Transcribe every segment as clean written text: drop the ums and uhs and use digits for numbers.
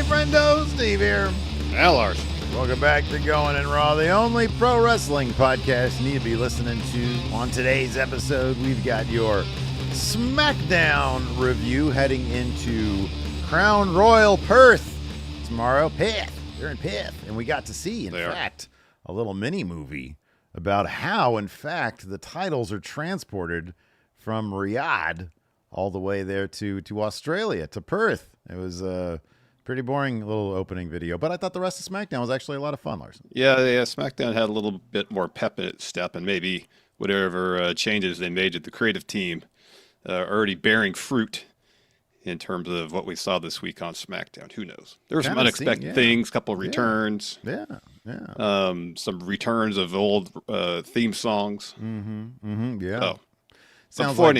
Friendo, Steve here. Al Larson. Welcome back to Going in Raw, the only pro wrestling podcast you need to be listening to. On today's episode, we've got your Smackdown review heading into Crown Royal Perth tomorrow. Perth. They're in Perth. And we got to see, in fact, a little mini movie about how, in fact, the titles are transported from Riyadh all the way there to Australia, to Perth. It was a pretty boring little opening video, but I thought the rest of SmackDown was actually a lot of fun, Larson. Yeah, SmackDown had a little bit more pep in its step, and maybe whatever changes they made to the creative team already bearing fruit in terms of what we saw this week on SmackDown. Who knows? There were some unexpected things, couple of returns. Some returns of old theme songs. So, sounds like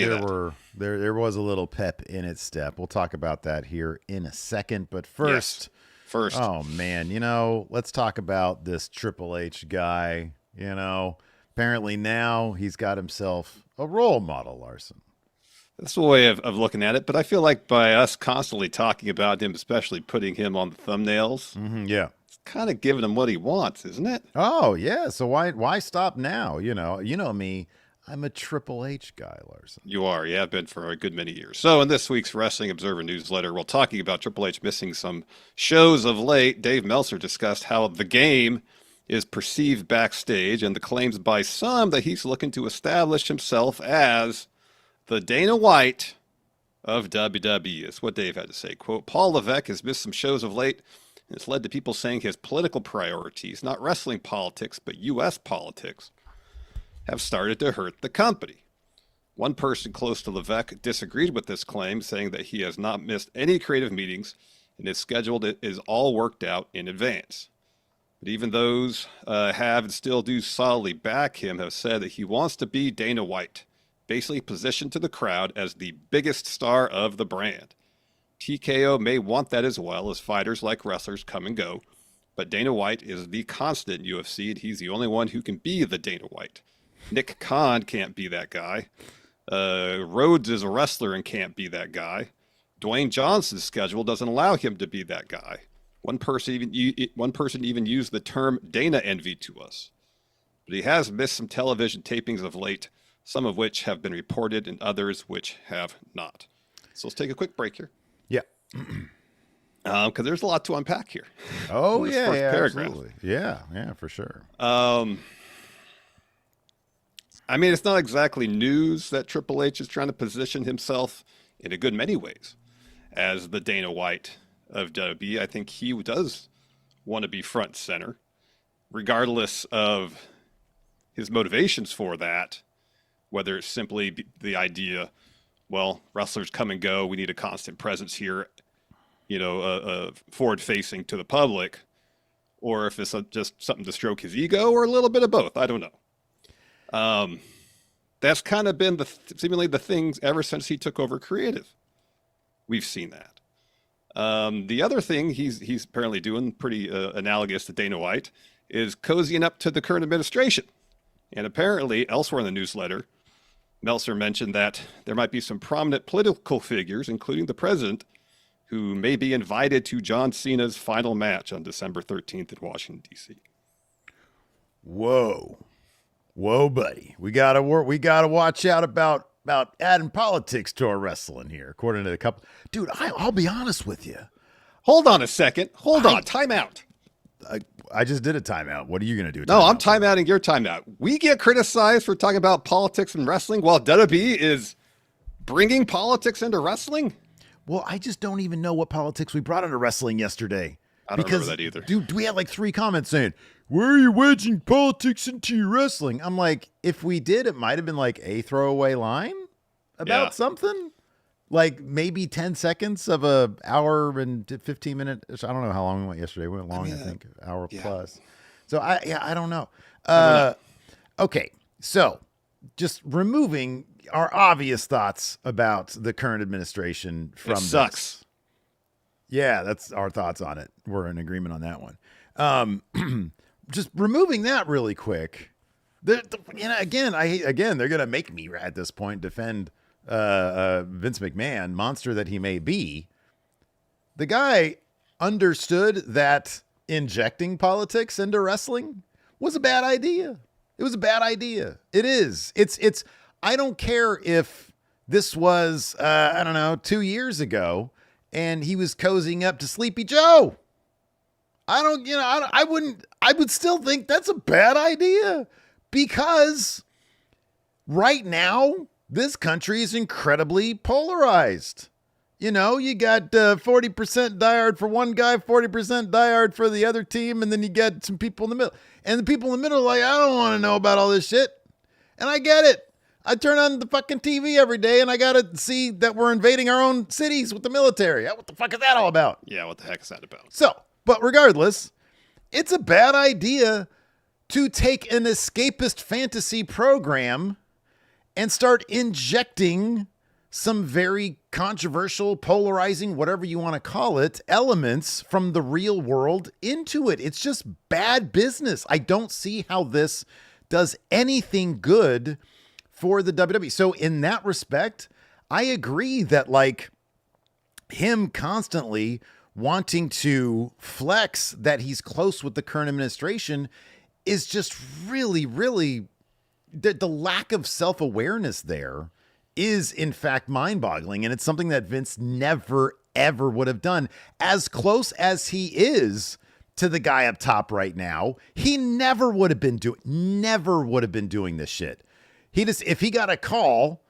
there was a little pep in its step. We'll talk about that here in a second. But first, oh man, let's talk about this Triple H guy. Apparently now he's got himself a role model, Larson. That's the way of looking at it. But I feel like by us constantly talking about him, especially putting him on the thumbnails, it's kind of giving him what he wants, isn't it? Oh yeah. So why stop now? You know me. I'm a Triple H guy, Larson. You are. You have been for a good many years. So in this week's Wrestling Observer newsletter, we're talking about Triple H missing some shows of late. Dave Meltzer discussed how the game is perceived backstage and the claims by some that he's looking to establish himself as the Dana White of WWE. Is what Dave had to say. Quote, Paul Levesque has missed some shows of late, and it's led to people saying his political priorities, not wrestling politics, but U.S. politics, have started to hurt the company. One person close to Levesque disagreed with this claim, saying that he has not missed any creative meetings and his schedule is all worked out in advance. But even those have and still do solidly back him have said that he wants to be Dana White, basically positioned to the crowd as the biggest star of the brand. TKO may want that as well, as fighters like wrestlers come and go, but Dana White is the constant in UFC, and he's the only one who can be the Dana White. Nick Khan can't be that guy. Rhodes is a wrestler and can't be that guy. Dwayne Johnson's schedule doesn't allow him to be that guy. One person even used the term Dana envy to us. But he has missed some television tapings of late, some of which have been reported and others which have not. So let's take a quick break here. Yeah. Because there's a lot to unpack here. Oh, yeah, absolutely. Yeah, for sure. I mean, it's not exactly news that Triple H is trying to position himself in a good many ways as the Dana White of WWE. I think he does want to be front and center, regardless of his motivations for that, whether it's simply the idea, well, wrestlers come and go, we need a constant presence here, forward-facing to the public, or if it's just something to stroke his ego, or a little bit of both. I don't know. That's kind of been seemingly the things ever since he took over creative. We've seen that. The other thing he's apparently doing, pretty analogous to Dana White, is cozying up to the current administration. And apparently, elsewhere in the newsletter, Meltzer mentioned that there might be some prominent political figures, including the president, who may be invited to John Cena's final match on December 13th in Washington, D.C. Whoa, buddy. We gotta watch out about adding politics to our wrestling here, according to the couple. Dude, I'll be honest with you. Hold on a second. Time out. I just did a timeout. What are you gonna do? No, I'm timeouting your timeout. We get criticized for talking about politics and wrestling while WWE is bringing politics into wrestling? Well, I just don't even know what politics we brought into wrestling yesterday. I don't remember that either. Dude, we had like 3 comments saying, where are you wedging politics into your wrestling? I'm like, if we did, it might have been like a throwaway line about something. Like maybe 10 seconds of a hour and 15 minutes. I don't know how long we went yesterday. We went long, I think, hour plus. So I don't know. Okay, so just removing our obvious thoughts about the current administration from this. Sucks. Yeah, that's our thoughts on it. We're in agreement on that one. Just removing that really quick. Again, they're gonna make me at this point defend Vince McMahon, monster that he may be. The guy understood that injecting politics into wrestling was a bad idea. It was a bad idea. It is. It's, I don't care if this was, I don't know, 2 years ago and he was cozying up to Sleepy Joe. I would still think that's a bad idea because right now, this country is incredibly polarized. You know, you got 40% diehard for one guy, 40% diehard for the other team, and then you got some people in the middle. And the people in the middle are like, I don't want to know about all this shit. And I get it. I turn on the fucking TV every day, and I got to see that we're invading our own cities with the military. What the fuck is that all about? Yeah, what the heck is that about? So, but regardless, it's a bad idea to take an escapist fantasy program and start injecting some very controversial, polarizing, whatever you want to call it, elements from the real world into it. It's just bad business. I don't see how this does anything good for the WWE. So in that respect, I agree that like him constantly wanting to flex that he's close with the current administration is just really, really, the lack of self-awareness there is in fact mind-boggling. And it's something that Vince never, ever would have done. As close as he is to the guy up top right now, he never would have been doing this shit. He just, if he got a call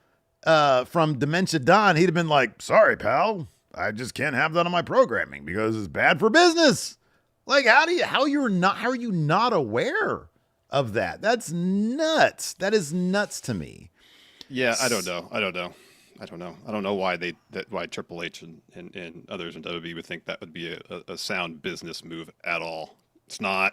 from Dementia Don, he'd have been like, sorry, pal, I just can't have that on my programming because it's bad for business. Like, how are you not aware of that? That's nuts. That is nuts to me. Yeah, I don't know. I don't know why Triple H and others in WWE would think that would be a sound business move at all. It's not.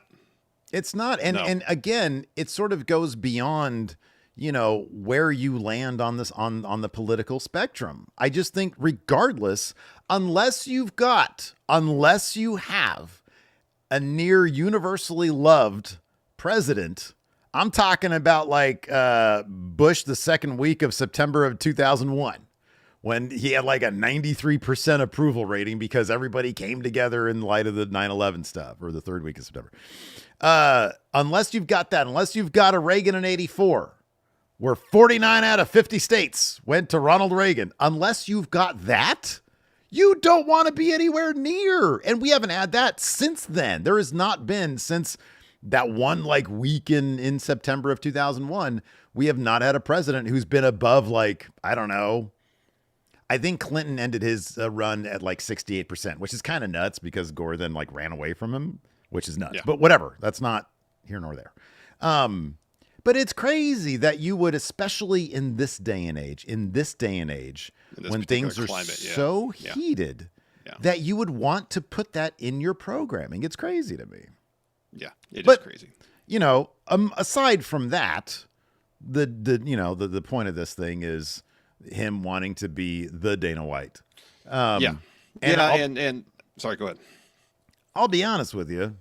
It's not. And again, it sort of goes beyond, you know, where you land on this, on the political spectrum. I just think regardless, unless you have a near universally loved president, I'm talking about like Bush the second week of September of 2001, when he had like a 93% approval rating because everybody came together in light of the 9/11 stuff, or the third week of September. Unless you've got that, unless you've got a Reagan in 84, where 49 out of 50 states went to Ronald Reagan, unless you've got that, you don't want to be anywhere near. And we haven't had that since then. There has not been since that one like week in September of 2001, we have not had a president who's been above like, I don't know. I think Clinton ended his run at like 68%, which is kind of nuts because Gore then like ran away from him, which is nuts. Yeah. But whatever, that's not here nor there. But it's crazy that you would, especially in this day and age, when things are so heated, that you would want to put that in your programming. It's crazy to me. Yeah, it is crazy. You know, aside from that, the point of this thing is him wanting to be the Dana White. And sorry, go ahead. I'll be honest with you.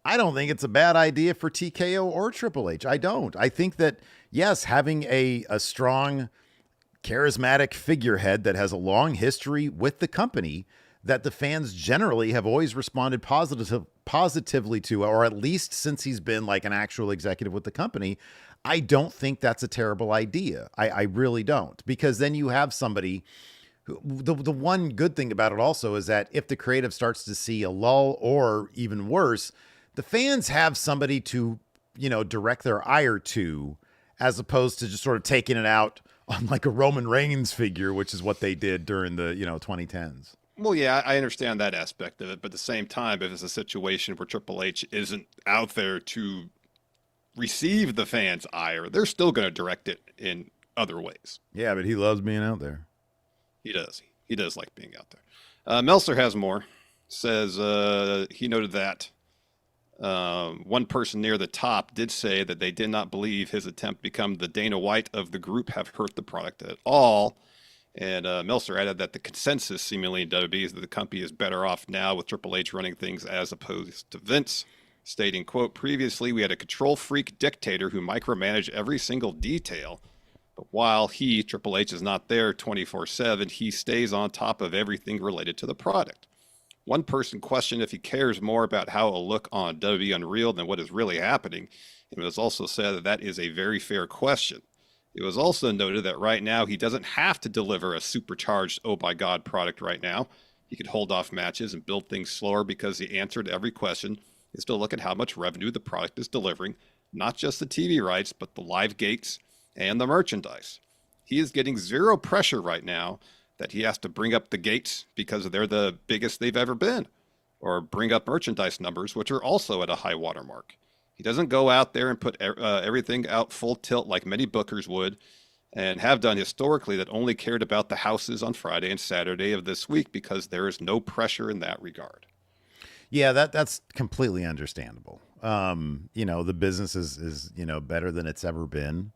I don't think it's a bad idea for TKO or Triple H. I don't. I think that, yes, having a strong, charismatic figurehead that has a long history with the company that the fans generally have always responded positively to, or at least since he's been like an actual executive with the company, I don't think that's a terrible idea. I really don't, because then you have somebody who, the one good thing about it also is that if the creative starts to see a lull, or even worse, the fans have somebody to, you know, direct their ire to, as opposed to just sort of taking it out on like a Roman Reigns figure, which is what they did during the, 2010s. Well, yeah, I understand that aspect of it, but at the same time, if it's a situation where Triple H isn't out there to receive the fans' ire, they're still going to direct it in other ways. Yeah, but he loves being out there. He does. He does like being out there. Meltzer has more. Says he noted that one person near the top did say that they did not believe his attempt to become the Dana White of the group have hurt the product at all. And Meltzer added that the consensus seemingly in WWE is that the company is better off now with Triple H running things as opposed to Vince, stating, quote, previously we had a control freak dictator who micromanaged every single detail. But while he, Triple H, is not there 24/7, he stays on top of everything related to the product. One person questioned if he cares more about how it'll look on WWE Unreal than what is really happening. And it was also said that that is a very fair question. It was also noted that right now he doesn't have to deliver a supercharged, oh my God product right now. He could hold off matches and build things slower because the answer to every question is to look at how much revenue the product is delivering, not just the TV rights, but the live gates and the merchandise. He is getting zero pressure right now that he has to bring up the gates because they're the biggest they've ever been, or bring up merchandise numbers, which are also at a high watermark. He doesn't go out there and put everything out full tilt like many bookers would and have done historically that only cared about the houses on Friday and Saturday of this week because there is no pressure in that regard. Yeah, that's completely understandable. The business is better than it's ever been.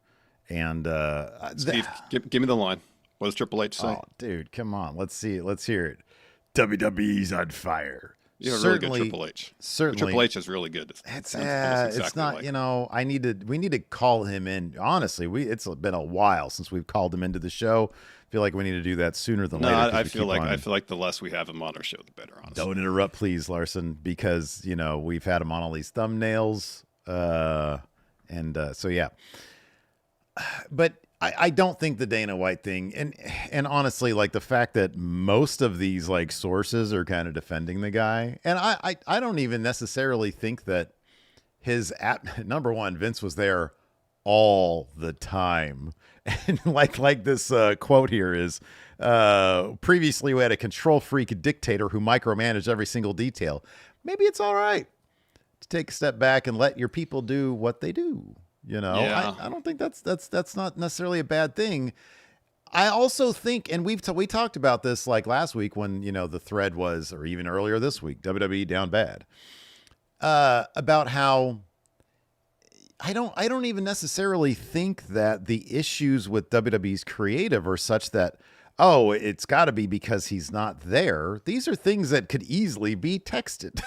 And Steve, give me the line. What does Triple H say? Oh, dude, come on. Let's see it. Let's hear it. WWE's on fire. You have a really good Triple H. Certainly, Triple H is really good. It's not. Like we need to call him in. Honestly, it's been a while since we've called him into the show. I feel like we need to do that sooner than later. I feel like the less we have him on our show, the better. Honestly, don't interrupt, please, Larson, because we've had him on all these thumbnails, so yeah. But I don't think the Dana White thing, and honestly, like the fact that most of these like sources are kind of defending the guy, and I don't even necessarily think that his number one, Vince was there all the time, and like this quote here is, previously we had a control freak dictator who micromanaged every single detail. Maybe it's all right to take a step back and let your people do what they do. Yeah. I don't think that's not necessarily a bad thing. I also think, and we talked about this like last week when, the thread was, or even earlier this week, WWE down bad, about how I don't even necessarily think that the issues with WWE's creative are such that, oh, it's got to be because he's not there. These are things that could easily be texted.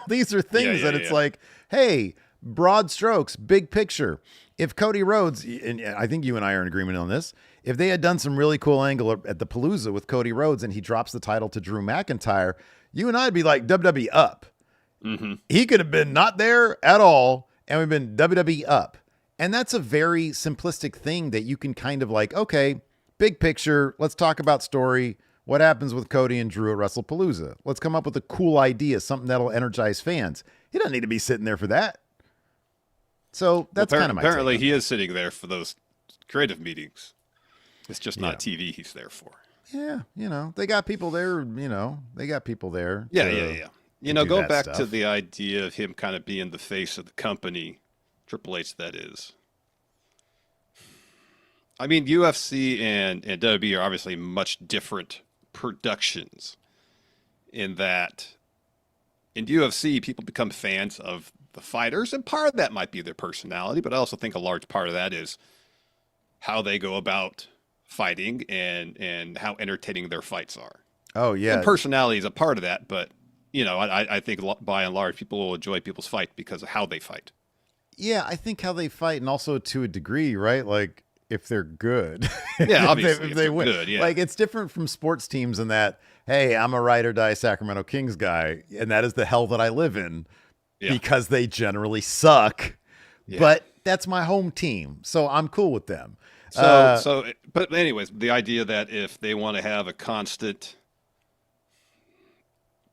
These are things that it's like, hey, broad strokes, big picture. If Cody Rhodes, and I think you and I are in agreement on this, if they had done some really cool angle at the Palooza with Cody Rhodes and he drops the title to Drew McIntyre, you and I'd be like WWE up. Mm-hmm. He could have been not there at all, and we've been WWE up. And that's a very simplistic thing that you can kind of like, okay, big picture, let's talk about story. What happens with Cody and Drew at WrestlePalooza? Let's come up with a cool idea, something that'll energize fans. He doesn't need to be sitting there for that. So that's kind of my apparently take. He is sitting there for those creative meetings. It's just not TV he's there for. Yeah, they got people there. They got people there. Yeah. Go back to the idea of him kind of being the face of the company, Triple H. That is. I mean, UFC and WWE are obviously much different productions. In that, in UFC, people become fans of the fighters, and part of that might be their personality, but I also think a large part of that is how they go about fighting and how entertaining their fights are. Oh yeah, and personality is a part of that, but I think by and large people will enjoy people's fight because of how they fight. Yeah, I think how they fight, and also to a degree, right? Like if they're good, yeah, obviously if they win, good, yeah. Like it's different from sports teams in that, hey, I'm a ride or die Sacramento Kings guy, and that is the hell that I live in. Yeah. Because they generally suck, but that's my home team, so I'm cool with them. But anyways, the idea that if they want to have a constant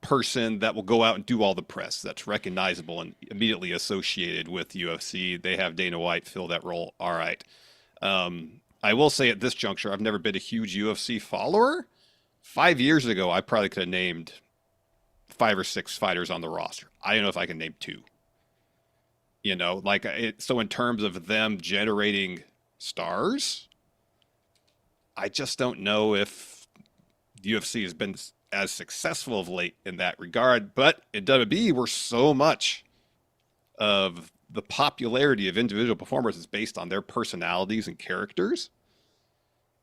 person that will go out and do all the press that's recognizable and immediately associated with UFC, they have Dana White fill that role. All right. I will say at this juncture, I've never been a huge UFC follower. 5 years ago, I probably could have named 5 or 6 fighters on the roster. I don't know if I can name 2. So in terms of them generating stars, I just don't know if the UFC has been as successful of late in that regard. But in WWE, where so much of the popularity of individual performers is based on their personalities and characters,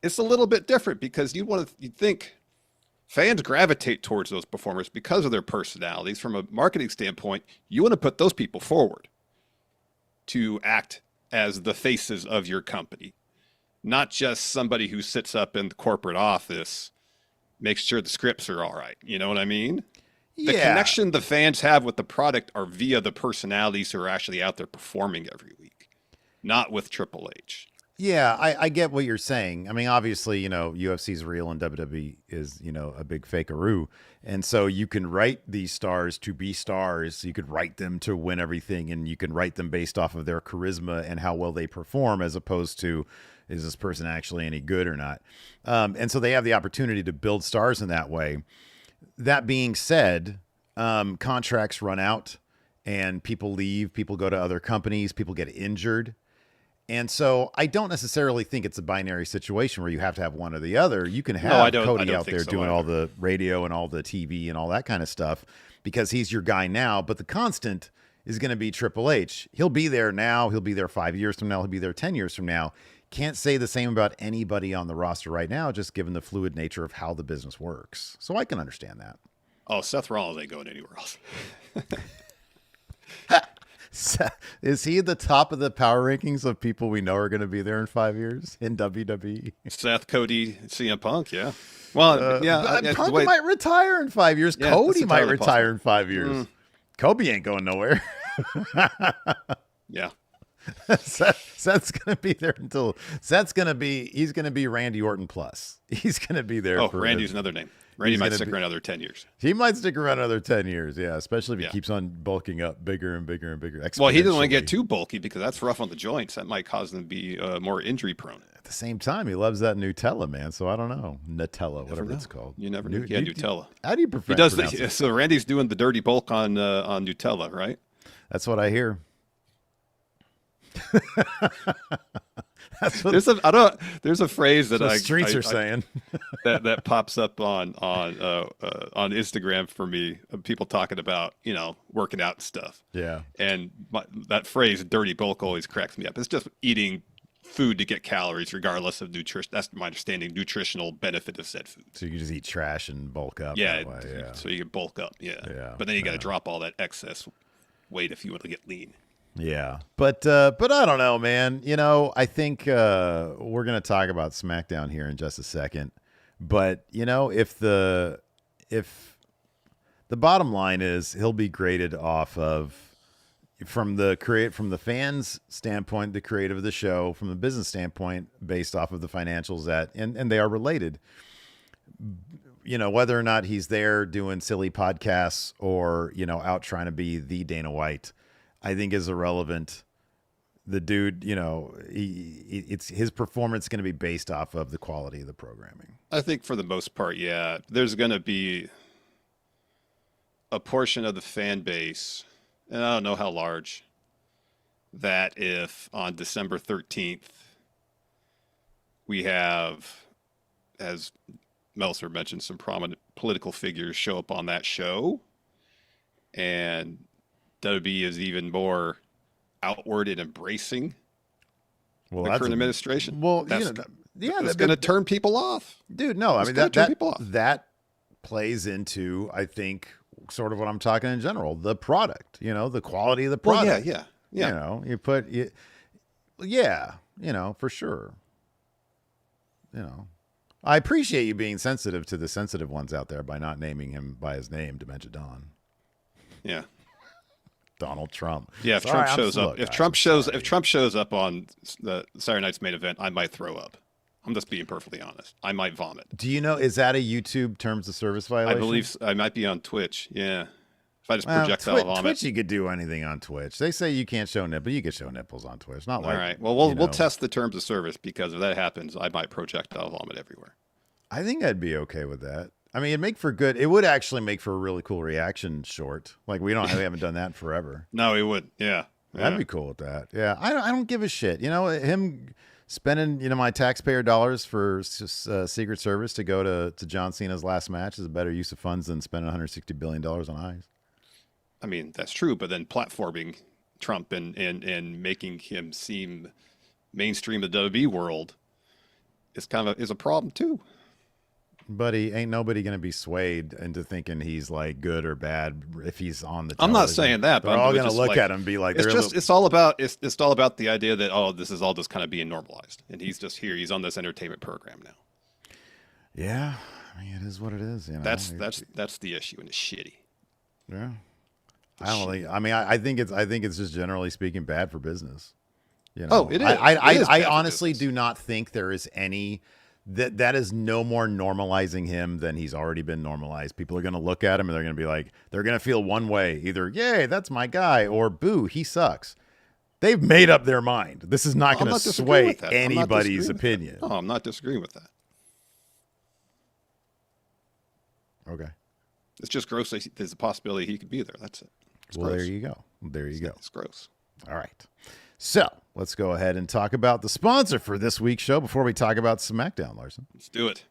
it's a little bit different because you'd think fans gravitate towards those performers because of their personalities. From a marketing standpoint, you want to put those people forward to act as the faces of your company, not just somebody who sits up in the corporate office, makes sure the scripts are all right. You know what I mean? The Yeah. connection the fans have with the product are via the personalities who are actually out there performing every week, not with Triple H. Yeah, I get what you're saying. I mean, obviously, UFC's real and WWE is, a big fakearoo. And so you can write these stars to be stars. You could write them to win everything, and you can write them based off of their charisma and how well they perform, as opposed to, is this person actually any good or not? And so they have the opportunity to build stars in that way. That being said, contracts run out and people leave, people go to other companies, people get injured. And so I don't necessarily think it's a binary situation where you have to have one or the other. You can have Cody out there doing all the radio and all the TV and all that kind of stuff because he's your guy now. But the constant is going to be Triple H. He'll be there now. He'll be there 5 years from now. He'll be there 10 years from now. Can't say the same about anybody on the roster right now, just given the fluid nature of how the business works. So I can understand that. Oh, Seth Rollins ain't going anywhere else. Is he at the top of the power rankings of people we know are going to be there in 5 years in WWE? Seth, Cody, CM Punk, yeah. Well, Punk might retire in 5 years. Yeah, Cody might retire in 5 years. Kobe ain't going nowhere. Yeah. Seth's going to be there until he's going to be Randy Orton plus. He's going to be there. Oh, Randy's another name. Randy might stick around another 10 years. He might stick around another 10 years, yeah, especially if he keeps on bulking up bigger and bigger and bigger. Well, he doesn't want to get too bulky because that's rough on the joints. That might cause them to be more injury prone. At the same time, he loves that Nutella, man, so I don't know. Nutella, whatever it's called. You never know. Yeah, Nutella. How do you prefer? He does so Randy's doing the dirty bulk on Nutella, right? That's what I hear. That's what there's a phrase that streets are saying that pops up on Instagram for me of people talking about working out and stuff. Yeah, and that phrase "dirty bulk" always cracks me up. It's just eating food to get calories, regardless of nutrition. That's my understanding. Nutritional benefit of said food. So you can just eat trash and bulk up. Yeah, that way, yeah. So you can bulk up. Yeah. But then you got to drop all that excess weight if you want to get lean. Yeah, but I don't know, man. I think we're gonna talk about SmackDown here in just a second. But if the bottom line is he'll be graded off of from the fans' standpoint, the creative of the show, from the business standpoint, based off of the financials and they are related. Whether or not he's there doing silly podcasts or out trying to be the Dana White, I think is irrelevant. The dude, it's his performance going to be based off of the quality of the programming. I think for the most part, yeah. There's going to be a portion of the fan base, and I don't know how large, that if on December 13th we have, as Meltzer mentioned, some prominent political figures show up on that show, and WB is even more outward in embracing the current administration. Well, that's going to turn people off, dude. No, I mean that plays into, I think, sort of what I'm talking in general, the product. The quality of the product. Well, yeah. For sure. I appreciate you being sensitive to the sensitive ones out there by not naming him by his name, Dementia Don. Yeah. Donald Trump. Yeah, if Trump shows up on the Saturday Night's Main Event, I might throw up. I'm just being perfectly honest. I might vomit. Do you know, is that a YouTube terms of service violation? I believe I might be on Twitch. Yeah. If I just projectile vomit. Twitch, you could do anything on Twitch. They say you can't show nipples. You can show nipples on Twitch. Not like. All right. Well, we'll test the terms of service, because if that happens, I might projectile vomit everywhere. I think I'd be okay with that. I mean, it would actually make for a really cool reaction short. Like we haven't done that in forever. No, it would. Yeah. I'd be cool with that. Yeah. I don't give a shit. Him spending, my taxpayer dollars for Secret Service to go to John Cena's last match is a better use of funds than spending $160 billion on eyes. I mean, that's true. But then platforming Trump and making him seem mainstream of the WWE world is a problem too. Buddy, ain't nobody going to be swayed into thinking he's like good or bad if he's on the television. I'm not saying that, but they're all going to look at him and be like, it's all about the idea that, this is all just kind of being normalized, and he's just here. He's on this entertainment program now. Yeah, I mean, it is what it is. That's the issue, and it's shitty. Yeah. I don't think. I mean, I think it's just generally speaking bad for business. You know, Oh, it is. I honestly do not think there is any that is no more normalizing him than he's already been normalized. People are going to look at him and they're going to be like, they're going to feel one way, either yay, that's my guy, or boo, he sucks. They've made up their mind. This is not going to sway anybody's opinion. No, I'm not disagreeing with that. Okay. It's just gross that there's a possibility he could be there. That's it. Well, there you go. There you go. It's gross. All right. So let's go ahead and talk about the sponsor for this week's show before we talk about Smackdown, Larson. Let's do it.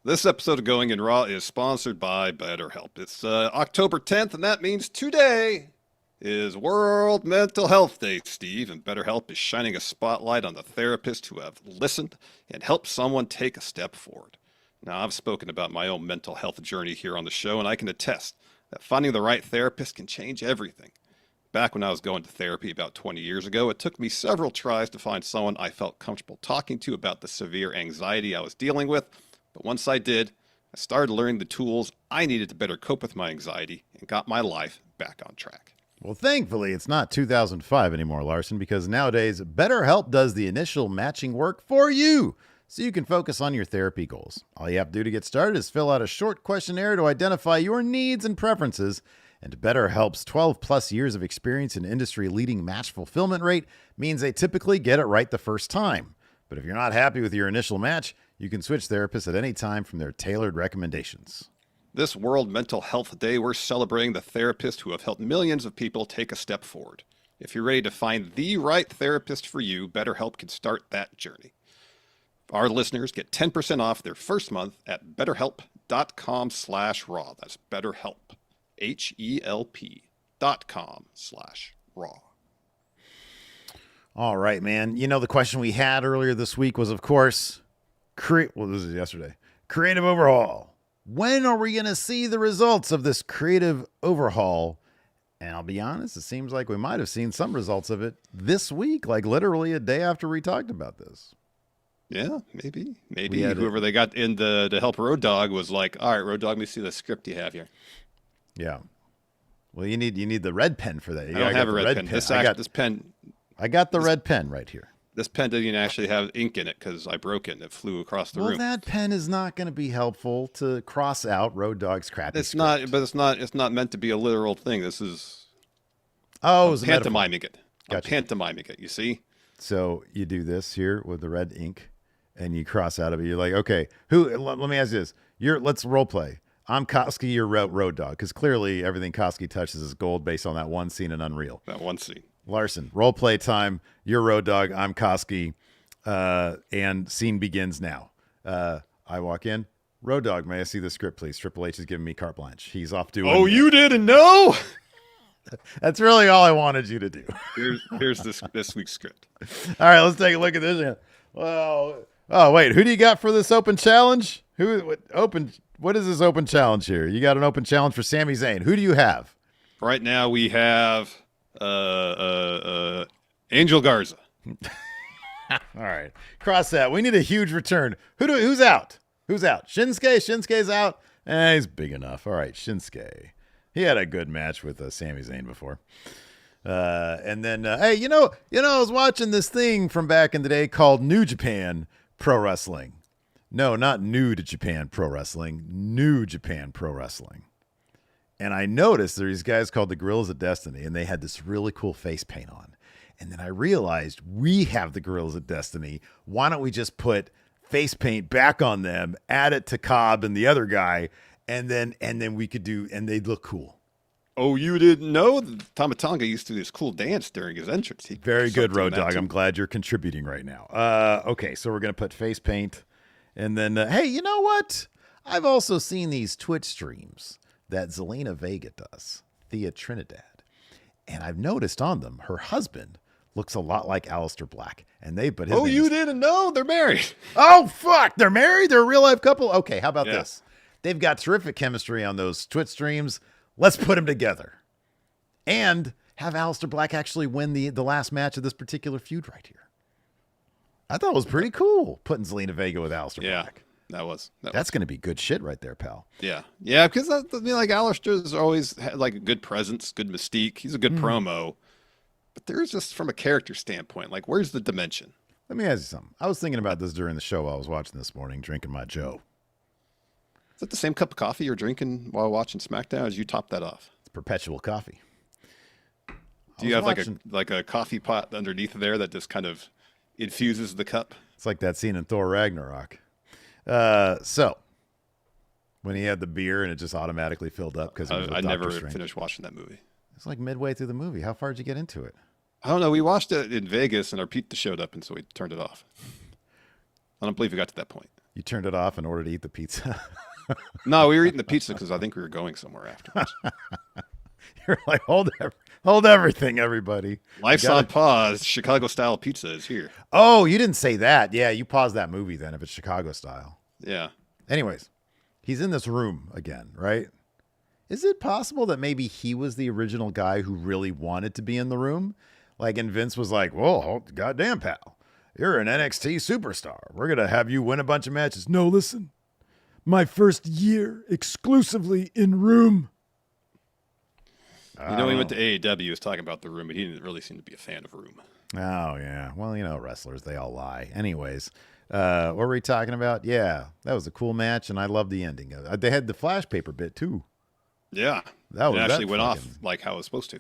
This episode of Going in Raw is sponsored by BetterHelp. It's October 10th, and that means today is World Mental Health Day, Steve, and BetterHelp is shining a spotlight on the therapists who have listened and helped someone take a step forward. Now, I've spoken about my own mental health journey here on the show, and I can attest that finding the right therapist can change everything. Back when I was going to therapy about 20 years ago, it took me several tries to find someone I felt comfortable talking to about the severe anxiety I was dealing with. But once I did, I started learning the tools I needed to better cope with my anxiety and got my life back on track. Well, thankfully, it's not 2005 anymore, Larson, because nowadays, BetterHelp does the initial matching work for you, so you can focus on your therapy goals. All you have to do to get started is fill out a short questionnaire to identify your needs and preferences, and BetterHelp's 12-plus years of experience and industry-leading match fulfillment rate means they typically get it right the first time. But if you're not happy with your initial match, you can switch therapists at any time from their tailored recommendations. This World Mental Health Day, we're celebrating the therapists who have helped millions of people take a step forward. If you're ready to find the right therapist for you, BetterHelp can start that journey. Our listeners get 10% off their first month at betterhelp.com/raw. That's BetterHelp, HELP.com/raw. All right, man. You know, the question we had earlier this week was, of course, this is yesterday. Creative overhaul. When are we going to see the results of this creative overhaul? And I'll be honest, it seems like we might have seen some results of it this week, like literally a day after we talked about this. Yeah, maybe. Whoever they got in to help Road Dogg was like, all right, Road Dogg, let me see the script you have here. Yeah. Well, you need the red pen for that. I don't have a red pen. This pen. I got the red pen right here. This pen didn't actually have ink in it because I broke it and it flew across the room. Well, that pen is not going to be helpful to cross out Road Dogg's crappy It's script. not, but it's not meant to be a literal thing. This is pantomiming it. Gotcha. I'm pantomiming it, you see? So you do this here with the red ink and you cross out of it. You're like, okay, let me ask you this. Let's role play. I'm Koski, you're Road Dogg, because clearly everything Koski touches is gold based on that one scene in Unreal. That one scene. Larson, role play time. You're Road Dogg. I'm Koski. And scene begins now. I walk in. Road Dogg, may I see the script, please? Triple H is giving me carte blanche. He's off doing. Oh, you didn't know? That's really all I wanted you to do. Here's this week's script. All right, let's take a look at this. Well, oh wait, who do you got for this open challenge? What is this open challenge here? You got an open challenge for Sami Zayn. Who do you have? Right now we have Angel Garza. All right, cross that. We need a huge return. Who's out? Who's out? Shinsuke. Shinsuke's out. He's big enough. All right, Shinsuke. He had a good match with Sami Zayn before. And then, hey, you know, I was watching this thing from back in the day called New Japan Pro Wrestling. No, not New to Japan Pro Wrestling. New Japan Pro Wrestling. And I noticed there are these guys called the Gorillas of Destiny, and they had this really cool face paint on. And then I realized we have the Gorillas of Destiny. Why don't we just put face paint back on them, add it to Cobb and the other guy, and then we could do, and they'd look cool. Oh, you didn't know? Tama Tonga used to do this cool dance during his entrance. Very good, Road Dogg. I'm glad you're contributing right now. Okay, so we're going to put face paint. And then, hey, you know what? I've also seen these Twitch streams that Zelina Vega does, Thea Trinidad. And I've noticed on them, her husband looks a lot like Aleister Black. And you didn't know? They're married. Oh, fuck. They're married? They're a real-life couple? Okay, how about this? They've got terrific chemistry on those Twitch streams. Let's put them together. And have Aleister Black actually win the last match of this particular feud right here. I thought it was pretty cool putting Zelina Vega with Aleister Black. That's going to be good shit right there, pal. Yeah, because I mean, like Alistair's always had like a good presence, good mystique. He's a good promo, but there's just from a character standpoint, like where's the dimension? Let me ask you something. I was thinking about this during the show I was watching this morning, drinking my Joe. Is that the same cup of coffee you're drinking while watching SmackDown? As you top that off? It's perpetual coffee. Do you have like a coffee pot underneath there that just kind of infuses the cup? It's like that scene in Thor Ragnarok. So when he had the beer and it just automatically filled up because I never finished watching that movie. It's like midway through the movie. How far did you get into it? I don't know. We watched it in Vegas and our pizza showed up, and so we turned it off. I don't believe we got to that point. You turned it off in order to eat the pizza? No, we were eating the pizza because I think we were going somewhere afterwards. You're like, hold everything, everybody. Life's on pause. Chicago-style pizza is here. Oh, you didn't say that. Yeah, you paused that movie then if it's Chicago style. Yeah. Anyways, he's in this room again, right? Is it possible that maybe he was the original guy who really wanted to be in the room? Like, and Vince was like, whoa, goddamn, pal. You're an NXT superstar. We're going to have you win a bunch of matches. No, listen. My first year exclusively in room. You know, he went to AEW, he was talking about the room, but he didn't really seem to be a fan of room. Oh, yeah. Well, you know, wrestlers, they all lie. Anyways, what were we talking about? Yeah, that was a cool match, and I loved the ending. They had the flash paper bit, too. Yeah. It actually went off like how it was supposed to.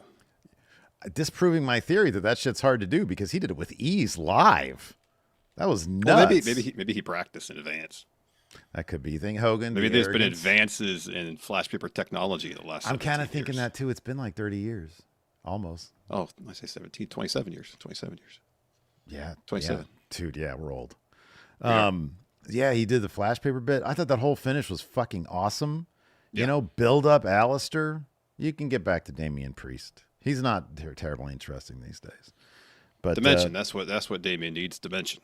Disproving my theory that shit's hard to do because he did it with ease live. That was nuts. Well, maybe he practiced in advance. That could be. Think Hogan. Maybe there's been advances in flash paper technology in the last. I'm kind of thinking that too. It's been like 30 years, almost. Oh, I say 17, 27 years. 27 years. Yeah, 27. Yeah. Dude, yeah, we're old. Yeah, he did the flash paper bit. I thought that whole finish was fucking awesome. Yeah. You know, build up Alistair. You can get back to Damian Priest. He's not terribly interesting these days. But dimension. That's what Damian needs. Dimension.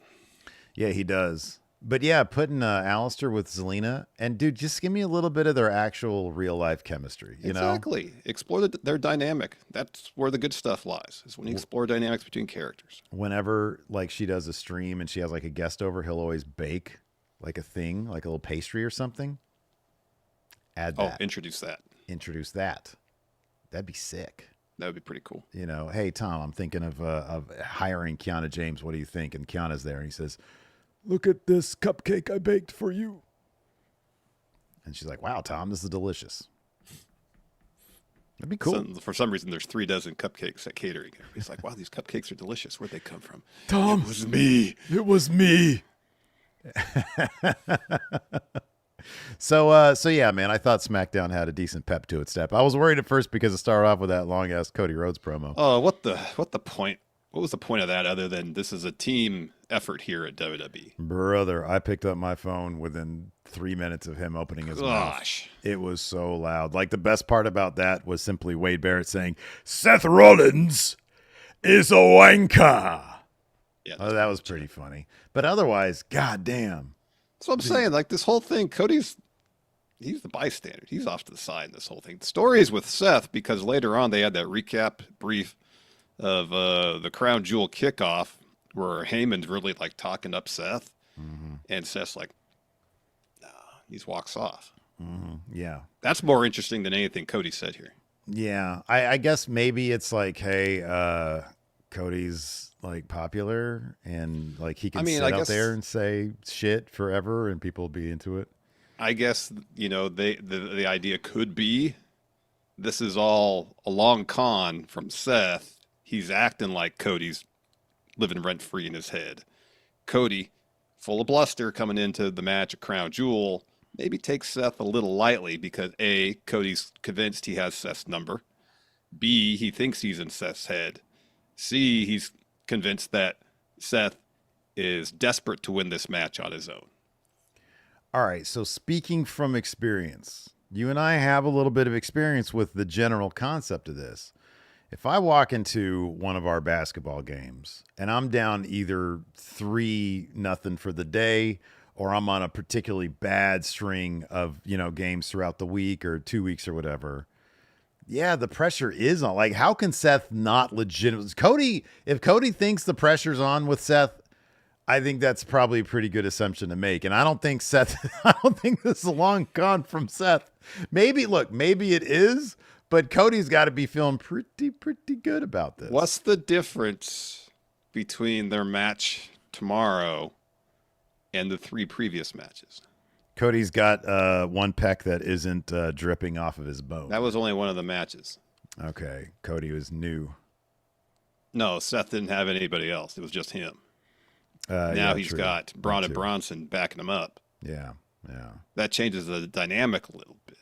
Yeah, he does. But yeah, putting Alistair with Zelina, and dude, just give me a little bit of their actual real life chemistry. You know, exactly. Explore their dynamic. That's where the good stuff lies. Is when you explore dynamics between characters. Whenever like she does a stream and she has like a guest over, he'll always bake like a thing, like a little pastry or something. Add that. Oh, introduce that. Introduce that. That'd be sick. That would be pretty cool. You know, hey Tom, I'm thinking of hiring Kiana James. What do you think? And Kiana's there, and he says, "Look at this cupcake I baked for you." And she's like, "Wow, Tom, this is delicious." That'd be cool. So, for some reason, there's 36 cupcakes at catering. Everybody's like, "Wow, these cupcakes are delicious. Where'd they come from?" Tom, it was me. It was me. So yeah, man, I thought SmackDown had a decent pep to its step. I was worried at first because it started off with that long ass Cody Rhodes promo. Oh, what the point? What was the point of that other than this is a team effort here at WWE? Brother, I picked up my phone within 3 minutes of him opening his mouth. It was so loud. Like the best part about that was simply Wade Barrett saying, "Seth Rollins is a wanker." Yeah, that was pretty funny. But otherwise, goddamn. That's what I'm saying. Like this whole thing, he's the bystander. He's off to the side in this whole thing. The story is with Seth because later on they had that recap brief of the Crown Jewel kickoff where Heyman's really like talking up Seth, and Seth's like, "Nah," he just walks off. Yeah, that's more interesting than anything Cody said here. Yeah, I guess maybe it's like, hey, Cody's like popular and like he can sit out there and say shit forever and people will be into it. I guess, you know, the idea could be this is all a long con from Seth. He's acting like Cody's living rent free in his head. Cody, full of bluster coming into the match at Crown Jewel, maybe takes Seth a little lightly because A, Cody's convinced he has Seth's number. B, he thinks he's in Seth's head. C, he's convinced that Seth is desperate to win this match on his own. All right, so speaking from experience, you and I have a little bit of experience with the general concept of this. If I walk into one of our basketball games and I'm down either 3-0 for the day or I'm on a particularly bad string of, you know, games throughout the week or 2 weeks or whatever, yeah, the pressure is on. Like, how can Seth not legitimate? If Cody thinks the pressure's on with Seth, I think that's probably a pretty good assumption to make. And I don't think Seth, I don't think this is a long con from Seth. Maybe it is, but Cody's got to be feeling pretty good about this. What's the difference between their match tomorrow and the 3 previous matches? Cody's got one pec that isn't dripping off of his bone. That was only one of the matches. Okay. Cody was new. No, Seth didn't have anybody else. It was just him. Now he's got Braun and Bronson backing him up. Yeah. That changes the dynamic a little bit.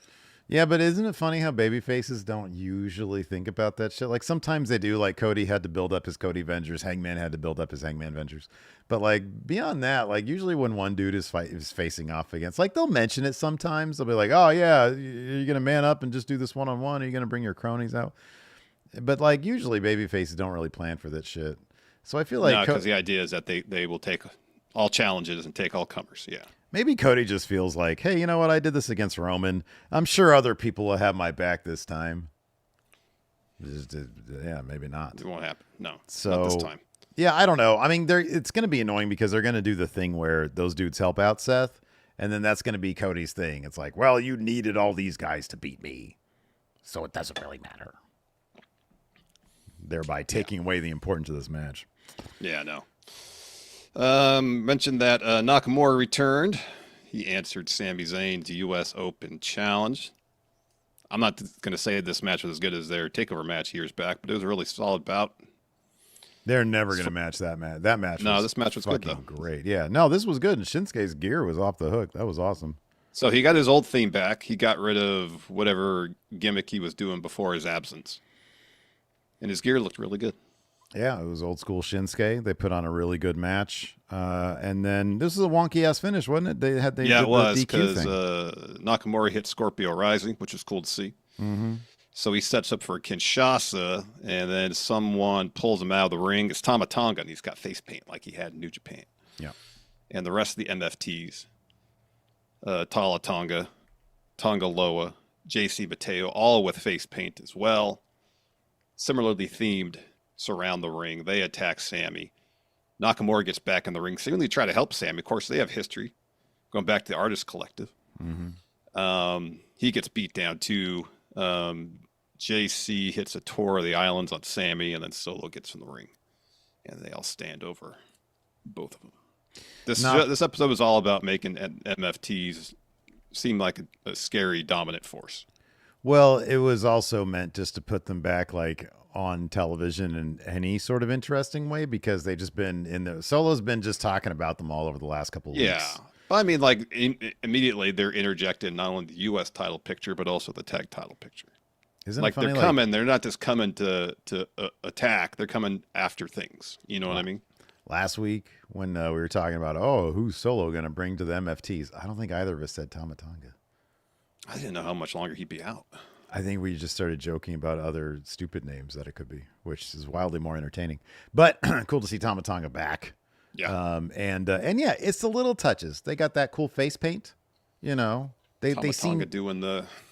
Yeah, but isn't it funny how baby faces don't usually think about that shit? Like sometimes they do. Like Cody had to build up his Cody Vengers. Hangman had to build up his Hangman Vengers. But like beyond that, like usually when one dude is facing off against, like they'll mention it sometimes. They'll be like, "Oh yeah, you're gonna man up and just do this 1-on-1. Are you gonna bring your cronies out?" But like usually baby faces don't really plan for that shit. So I feel like because the idea is that they will take all challenges and take all comers. Yeah. Maybe Cody just feels like, hey, you know what? I did this against Roman. I'm sure other people will have my back this time. Yeah, maybe not. It won't happen. No, so, not this time. Yeah, I don't know. I mean, it's going to be annoying because they're going to do the thing where those dudes help out Seth, and then that's going to be Cody's thing. It's like, well, you needed all these guys to beat me, so it doesn't really matter. Thereby taking away the importance of this match. Yeah, no. Mentioned that Nakamura returned. He answered Sami Zayn's U.S. Open challenge. I'm not going to say this match was as good as their takeover match years back, but it was a really solid bout. They're never going to match that match. That match this match was good, though. Great. Yeah, no, this was good. And Shinsuke's gear was off the hook. That was awesome. So he got his old theme back. He got rid of whatever gimmick he was doing before his absence. And his gear looked really good. Yeah, it was old school Shinsuke. They put on a really good match. And then this was a wonky ass finish, wasn't it? It was because Nakamura hit Scorpio Rising, which was cool to see. Mm-hmm. So he sets up for Kinshasa, and then someone pulls him out of the ring. It's Tama Tonga, and he's got face paint like he had in New Japan. Yeah. And the rest of the MFTs, Tala Tonga, Tonga Loa, JC Mateo, all with face paint as well. Similarly themed, surround the ring. They attack Sami. Nakamura gets back in the ring, seemingly try to help Sami. Of course, they have history, going back to the Artist Collective. Mm-hmm. He gets beat down too. JC hits a tour of the islands on Sami, and then Solo gets in the ring, and they all stand over both of them. This episode was all about making MFTs seem like a scary dominant force. Well, it was also meant just to put them back like on television in any sort of interesting way because they just been in the Solo's been just talking about them all over the last couple of weeks. Yeah. But I mean, like immediately they're interjected not only the U.S. title picture, but also the tag title picture. Isn't like it funny? They're coming, they're not just coming to attack. They're coming after things. You know what I mean? Last week when we were talking about, who's Solo going to bring to the MFTs? I don't think either of us said Tama Tonga. I didn't know how much longer he'd be out. I think we just started joking about other stupid names that it could be, which is wildly more entertaining. But cool to see Tama Tonga back. Yeah. And yeah, it's the little touches. They got that cool face paint, you know. They seem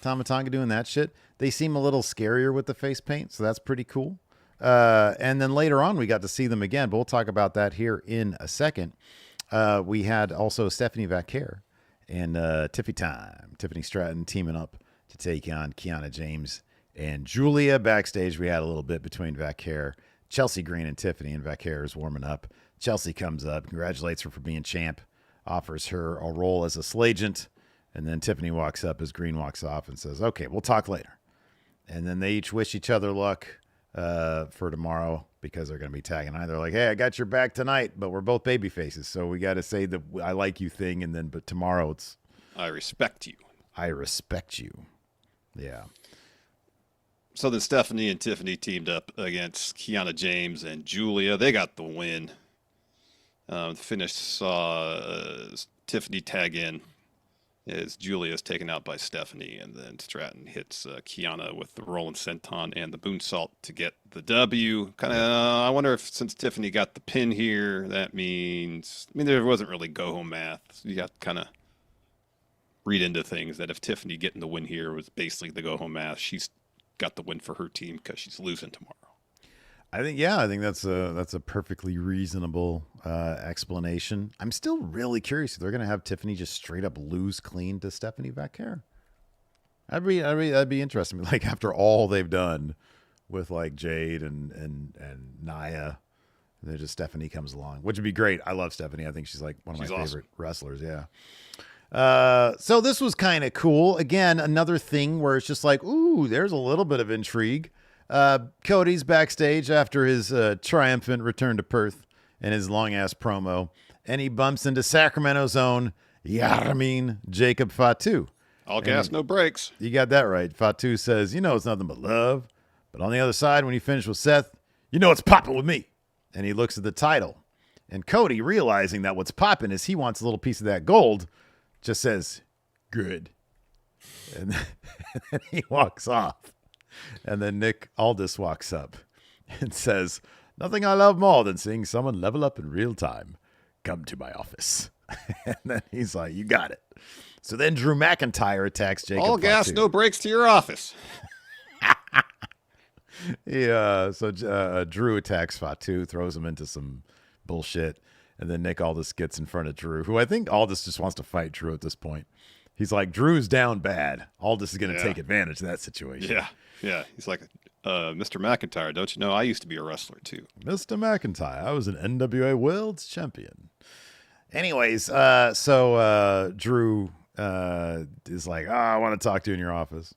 Tama Tonga doing that shit. They seem a little scarier with the face paint, so that's pretty cool. And then later on, we got to see them again, but we'll talk about that here in a second. We had also Stephanie Vaquer and Tiffany Stratton teaming up to take on Kiana James and Julia. Backstage, we had a little bit between Vaquer, Chelsea Green, and Tiffany, and Vaquer is warming up. Chelsea comes up, congratulates her for being champ, offers her a role as a slagent, and then Tiffany walks up as Green walks off and says, okay, we'll talk later. And then they each wish each other luck for tomorrow because they're going to be tagging on. They're like, hey, I got your back tonight, but we're both baby faces, so we got to say the I like you thing, and then but tomorrow it's I respect you. I respect you. Yeah. So then Stephanie and Tiffany teamed up against Kiana James and Julia. They got the win. The finish saw Tiffany tag in as Julia is taken out by Stephanie, and then Stratton hits Kiana with the Rolling Senton and the Moonsault to get the W. I wonder if since Tiffany got the pin here, that means, there wasn't really go-home math. So you got to kind of read into things that if Tiffany getting the win here was basically the go-home math, she's got the win for her team because she's losing tomorrow. I think that's a perfectly reasonable explanation. I'm still really curious if they're going to have Tiffany just straight up lose clean to Stephanie Vaquer. That'd be interesting. Like after all they've done with like Jade and Nia, then just Stephanie comes along, which would be great. I love Stephanie. I think she's like one of my favorite wrestlers. Yeah. So this was kind of cool. Again, another thing where it's just like, ooh, there's a little bit of intrigue. Cody's backstage after his triumphant return to Perth and his long ass promo, and he bumps into Sacramento's own Yarmin Jacob Fatu. All gas, no brakes. You got that right. Fatu says, "You know it's nothing but love, but on the other side, when you finish with Seth, you know it's popping with me." And he looks at the title, and Cody, realizing that what's popping is he wants a little piece of that gold, just says, "Good," and then he walks off. And then Nick Aldis walks up and says, "Nothing I love more than seeing someone level up in real time. Come to my office." And then he's like, "You got it." So then Drew McIntyre attacks Jacob. All gas, Fatu. no brakes to your office. Yeah. So Drew attacks Fatu, throws him into some bullshit. And then Nick Aldis gets in front of Drew, who I think Aldis just wants to fight Drew at this point. He's like, Drew's down bad. Aldis is going to take advantage of that situation. Yeah. Yeah. He's like, Mr. McIntyre, don't you know I used to be a wrestler too? Mr. McIntyre, I was an NWA World Champion. Anyways, so Drew is like, I want to talk to you in your office.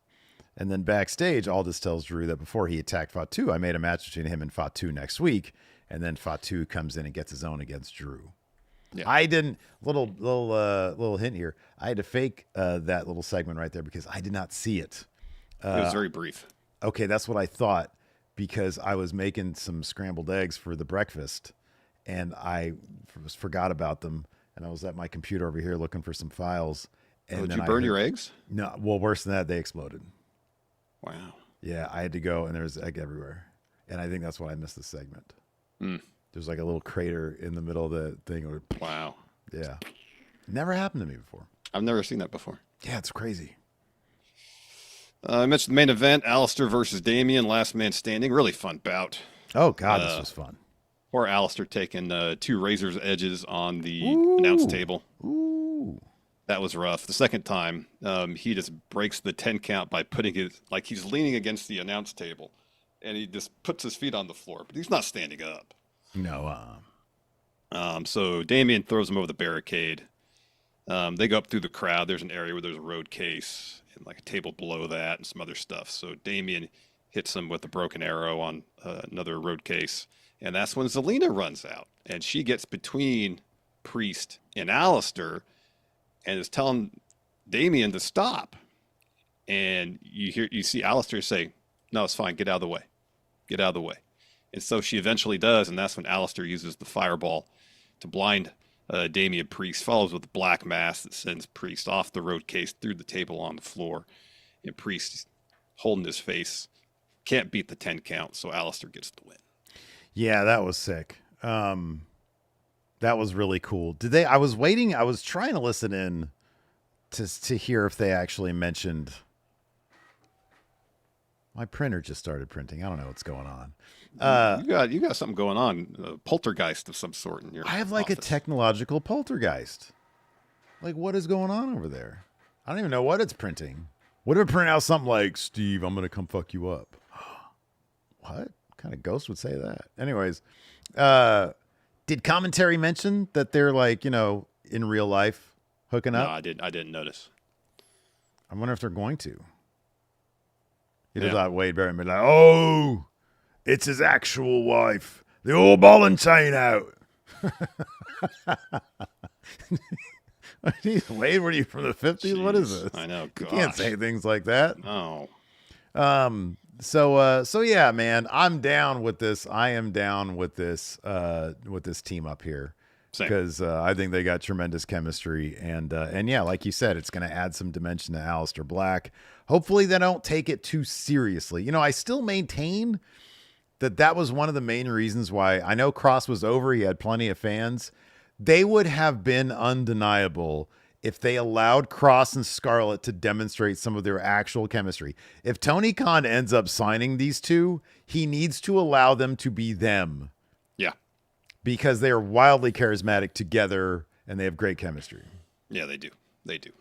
And then backstage, Aldis tells Drew that before he attacked Fatu, I made a match between him and Fatu next week. And then Fatu comes in and gets his own against Drew. Yeah. I didn't, little hint here. I had to fake that little segment right there because I did not see it. It was very brief. Okay, that's what I thought because I was making some scrambled eggs for the breakfast and I forgot about them. And I was at my computer over here looking for some files. And did you burn your eggs? No, well, worse than that, they exploded. Wow. Yeah, I had to go and there was egg everywhere. And I think that's why I missed the segment. There's like a little crater in the middle of the thing. Wow. Yeah. Never happened to me before. I've never seen that before. Yeah, it's crazy. I mentioned the main event, Alistair versus Damien, last man standing. Really fun bout. Oh, God, this was fun. Poor Alistair taking two razor's edges on the announce table. Ooh. That was rough. The second time, he just breaks the 10 count by putting his, like he's leaning against the announce table. And he just puts his feet on the floor, but he's not standing up. No. So Damien throws him over the barricade. They go up through the crowd. There's an area where there's a road case and like a table below that and some other stuff. So Damien hits him with a broken arrow on another road case. And that's when Zelina runs out. And she gets between Priest and Alistair and is telling Damien to stop. And you see Alistair say, "No, it's fine. Get out of the way. Get out of the way." And so she eventually does, and that's when Alistair uses the fireball to blind Damien Priest, follows with a black mass that sends Priest off the road case through the table on the floor. And Priest, holding his face, can't beat the 10 count, so Alistair gets the win. Yeah, that was sick. That was really cool. I was waiting, I was trying to listen in to hear if they actually mentioned... My printer just started printing. I don't know what's going on. You got something going on, a poltergeist of some sort in your I have like office. a technological poltergeist. Like, what is going on over there? I don't even know what it's printing. What if it print out something like, "Steve, I'm going to come fuck you up"? What kind of ghost would say that? Anyways, did commentary mention that they're like, in real life hooking up? No, I didn't notice. I wonder if they're going to. You'd have thought Wade Barrett would be like, "Oh, it's his actual wife. The old ball and chain out." Wade, were you from the 50s? Jeez, what is this? I know. Gosh. You can't say things like that. No. So yeah, man, I'm down with this. I am down with this team up here. Because I think they got tremendous chemistry, and yeah, like you said, it's going to add some dimension to Aleister Black. Hopefully, they don't take it too seriously. I still maintain that was one of the main reasons why I know Cross was over. He had plenty of fans. They would have been undeniable if they allowed Cross and Scarlett to demonstrate some of their actual chemistry. If Tony Khan ends up signing these two, he needs to allow them to be them. Yeah. Because they are wildly charismatic together and they have great chemistry. Yeah, they do. They do.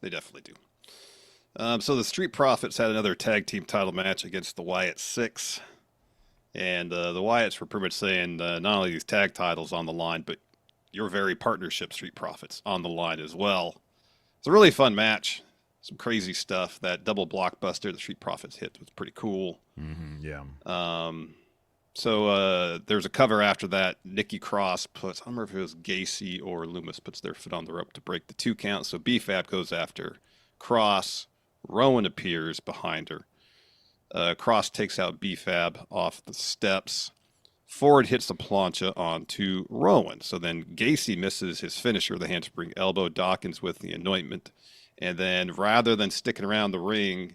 They definitely do. So the Street Profits had another tag team title match against the Wyatt Six. And the Wyatts were pretty much saying not only these tag titles on the line, but your very partnership, Street Profits, on the line as well. It's a really fun match. Some crazy stuff. That double blockbuster the Street Profits hit was pretty cool. Mm-hmm, yeah. So there's a cover after that. Nikki Cross puts, I don't remember if it was Gacy or Loomis, puts their foot on the rope to break the 2 count. So BFAB goes after Cross. Rowan appears behind her. Cross takes out BFAB off the steps. Ford hits the plancha onto Rowan. So then Gacy misses his finisher, the handspring elbow. Dawkins with the anointment. And then rather than sticking around the ring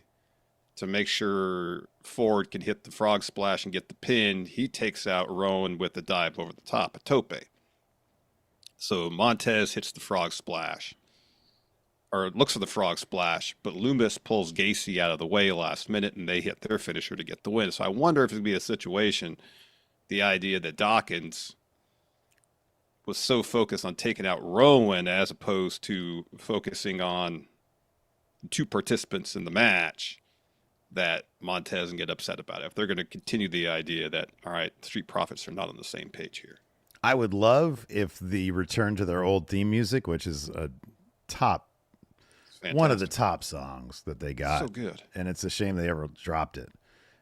to make sure Ford can hit the frog splash and get the pin, he takes out Rowan with a dive over the top, a tope. So Montez hits the frog splash, or looks for the frog splash, but Loomis pulls Gacy out of the way last minute, and they hit their finisher to get the win. So I wonder if it would be a situation, the idea that Dawkins was so focused on taking out Rowan as opposed to focusing on 2 participants in the match, that Montez can get upset about it. If they're going to continue the idea that, all right, Street Profits are not on the same page here. I would love if the return to their old theme music, which is a one of the top songs that they got. So good. And it's a shame they ever dropped it.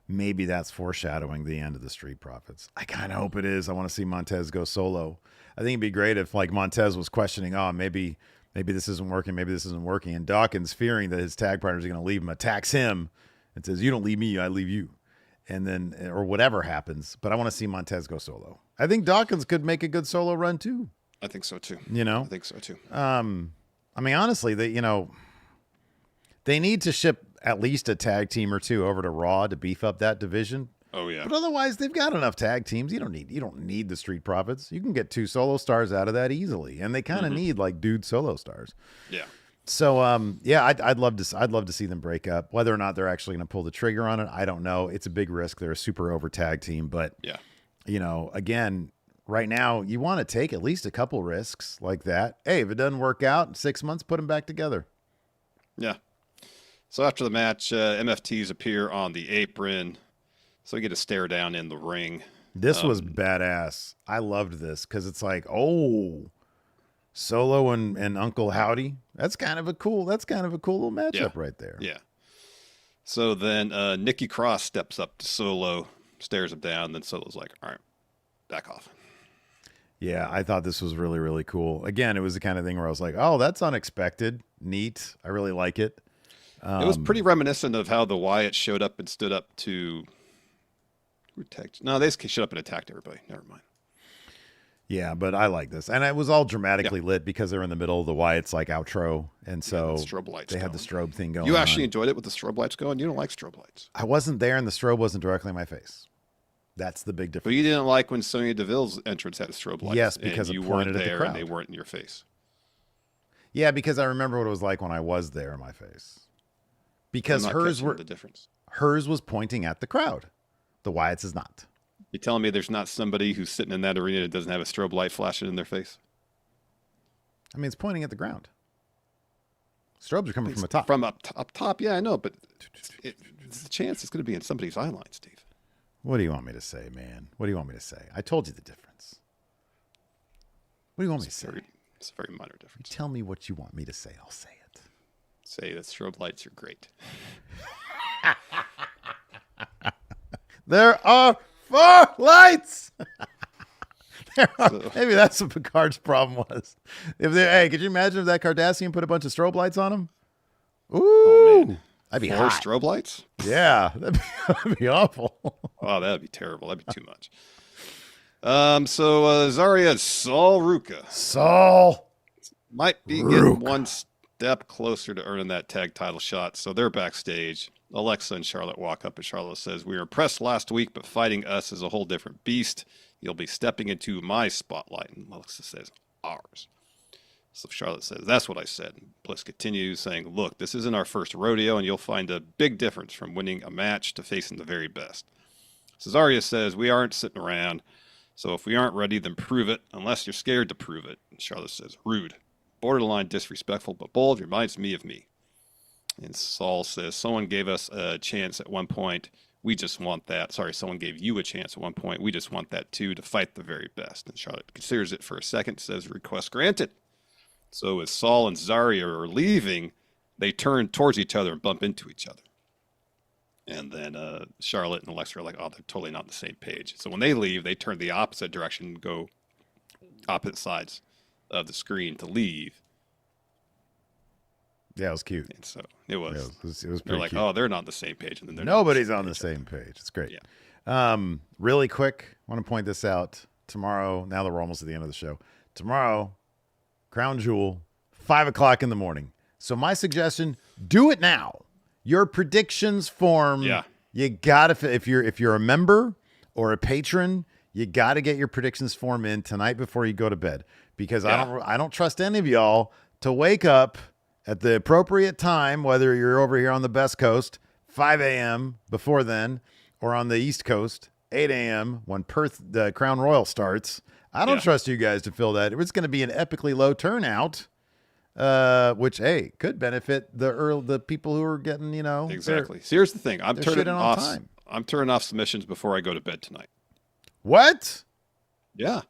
Maybe that's foreshadowing the end of the Street Profits. I kind of hope it is. I want to see Montez go solo. I think it'd be great if like Montez was questioning, oh, maybe this isn't working. Maybe this isn't working. And Dawkins, fearing that his tag partners are going to leave him, attacks him and says, you don't leave me, I leave you. And then, or whatever happens. But I want to see Montez go solo. I think Dawkins could make a good solo run too. I think so too. You know? I think so too. I mean, honestly, they need to ship at least a tag team or 2 over to Raw to beef up that division. Oh yeah. But otherwise, they've got enough tag teams. You don't need the Street Profits. You can get 2 solo stars out of that easily, and they kind of need like dude solo stars. Yeah. So yeah, I'd love to see them break up. Whether or not they're actually going to pull the trigger on it, I don't know. It's a big risk. They're a super over tag team, but yeah, again, right now you want to take at least a couple risks like that. Hey, if it doesn't work out in 6 months, put them back together. Yeah. So after the match, MFTs appear on the apron. So we get a stare down in the ring. This was badass. I loved this because it's like, oh, Solo and Uncle Howdy. That's kind of a cool little matchup right there. Yeah. So then Nikki Cross steps up to Solo, stares him down. Then Solo's like, all right, back off. Yeah, I thought this was really, really cool. Again, it was the kind of thing where I was like, oh, that's unexpected. Neat. I really like it. It was pretty reminiscent of how the Wyatts showed up and stood up to... No, they just showed up and attacked everybody. Never mind. Yeah, but I like this. And it was all dramatically lit because they're in the middle of the Wyatts like outro. And so strobe lights they had the strobe thing going on. You actually enjoyed it with the strobe lights going? You don't like strobe lights. I wasn't there and the strobe wasn't directly in my face. That's the big difference. But you didn't like when Sonya Deville's entrance had a strobe lights. Yes, because you it weren't pointed at the there crowd. and they weren't in your face. Yeah, because I remember what it was like when I was there in my face. Because hers were the difference. Hers was pointing at the crowd. The Wyatts is not. You telling me there's not somebody who's sitting in that arena that doesn't have a strobe light flashing in their face? I mean, it's pointing at the ground. Strobes are coming from the top. From up top, yeah, I know, but it's a chance it's going to be in somebody's eye line, Steve. What do you want me to say, man? What do you want me to say? I told you the difference. What do you want me to say? It's a very minor difference. You tell me what you want me to say. I'll say it. Say that strobe lights are great. There are 4 lights. Maybe that's what Picard's problem was. Hey, could you imagine if that Cardassian put a bunch of strobe lights on him? Ooh, oh, man. That'd be 4 hot. strobe lights? Yeah, that'd be awful. Oh, that'd be terrible. That'd be too much. So Zarya Sol Ruka. Sol might be getting one step closer to earning that tag title shot. So they're backstage. Alexa and Charlotte walk up, and Charlotte says, "We were impressed last week, but fighting us is a whole different beast. You'll be stepping into my spotlight." And Alexa says, "Ours." So Charlotte says, that's what I said. Bliss continues saying, look, this isn't our first rodeo, and you'll find a big difference from winning a match to facing the very best. Cesaro says, we aren't sitting around, so if we aren't ready, then prove it, unless you're scared to prove it. And Charlotte says, rude, borderline disrespectful, but bold, reminds me of me. And Saul says, someone gave us a chance at one point. We just want that. Sorry, someone gave you a chance at one point. We just want that too, to fight the very best. And Charlotte considers it for a second, says, request granted. So as Saul and Zarya are leaving, they turn towards each other and bump into each other. And then Charlotte and Alexa are like, oh, they're totally not on the same page. So when they leave, they turn the opposite direction and go opposite sides of the screen to leave. Yeah, it was cute. And so it was. Yeah, it was pretty they're like, cute. oh, they're not on the same page. And then Nobody's on the same page. It's great. Yeah. Really quick, I want to point this out. Tomorrow, now that we're almost at the end of the show, tomorrow, Crown Jewel, 5 o'clock in the morning. So my suggestion, do it now. Your predictions form. Yeah. You gotta, if you're a member or a patron, you gotta get your predictions form in tonight before you go to bed. Because I don't trust any of y'all to wake up at the appropriate time, whether you're over here on the Best Coast, 5 a.m. before then, or on the East Coast, 8 a.m. when Perth, the Crown Royal starts. I don't trust you guys to fill that. It's going to be an epically low turnout, which, hey, could benefit the people who are getting, Exactly. So here's the thing. I'm turning off submissions before I go to bed tonight. What? Yeah.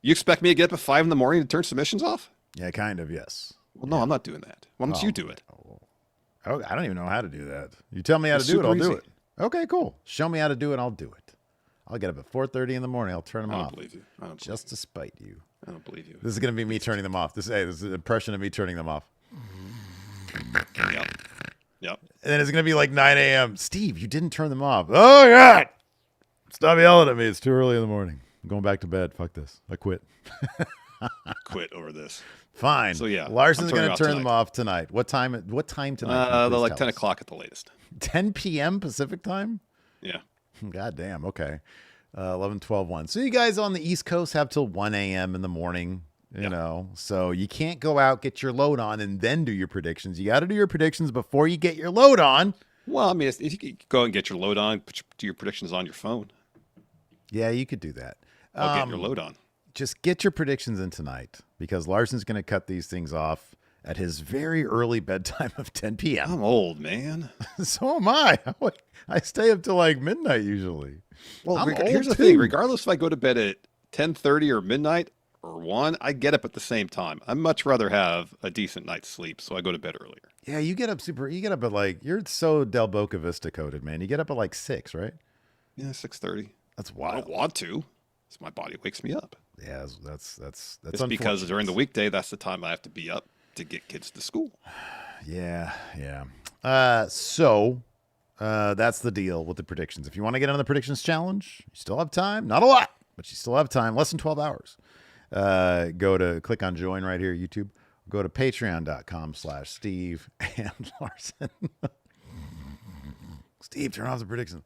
You expect me to get up at 5 in the morning to turn submissions off? Yeah, kind of, yes. Well, no, I'm not doing that. Why don't you do it? Oh, I don't even know how to do that. You tell me how to do it, I'll do it. Okay, cool. Show me how to do it, I'll do it. I'll get up at 4:30 in the morning. I'll turn them off. I don't believe you. Just to spite you. I don't believe you. This is going to be me turning them off. This is an impression of me turning them off. Yep. And then it's going to be like 9 a.m. Steve, you didn't turn them off. Oh, God. Stop yelling at me. It's too early in the morning. I'm going back to bed. Fuck this. I quit. Quit over this. Fine. So, yeah. Larson's going to turn them off tonight. What time tonight? They're like 10 o'clock at the latest. 10 p.m. Pacific time? Yeah. God damn. Okay. 11, 12, 1. So you guys on the East Coast have till 1 a.m. in the morning, you know, so you can't go out, get your load on, and then do your predictions. You got to do your predictions before you get your load on. Well, I mean, if you could go and get your load on, do your predictions on your phone. Yeah, you could do that. I'll get your load on. Just get your predictions in tonight because Larson's going to cut these things off at his very early bedtime of 10 p.m. I'm old, man. So am I. I stay up till like midnight usually. Well, here's the thing. Regardless if I go to bed at 10:30 or midnight or 1, I get up at the same time. I'd much rather have a decent night's sleep, so I go to bed earlier. Yeah, you get up at like, you're so Del Boca Vista coded, man. You get up at like 6, right? Yeah, 6:30. That's wild. I don't want to. So my body wakes me up. Yeah, that's it's because during the weekday, that's the time I have to be up to get kids to school. Yeah. So that's the deal with the predictions. If you want to get on the predictions challenge, you still have time. Not a lot, but you still have time. Less than 12 hours. Click on join right here, YouTube. Go to patreon.com/Steve and Larson. Steve, turn off the predictions.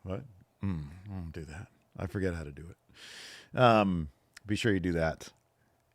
What? I won't do that. I forget how to do it. Be sure you do that.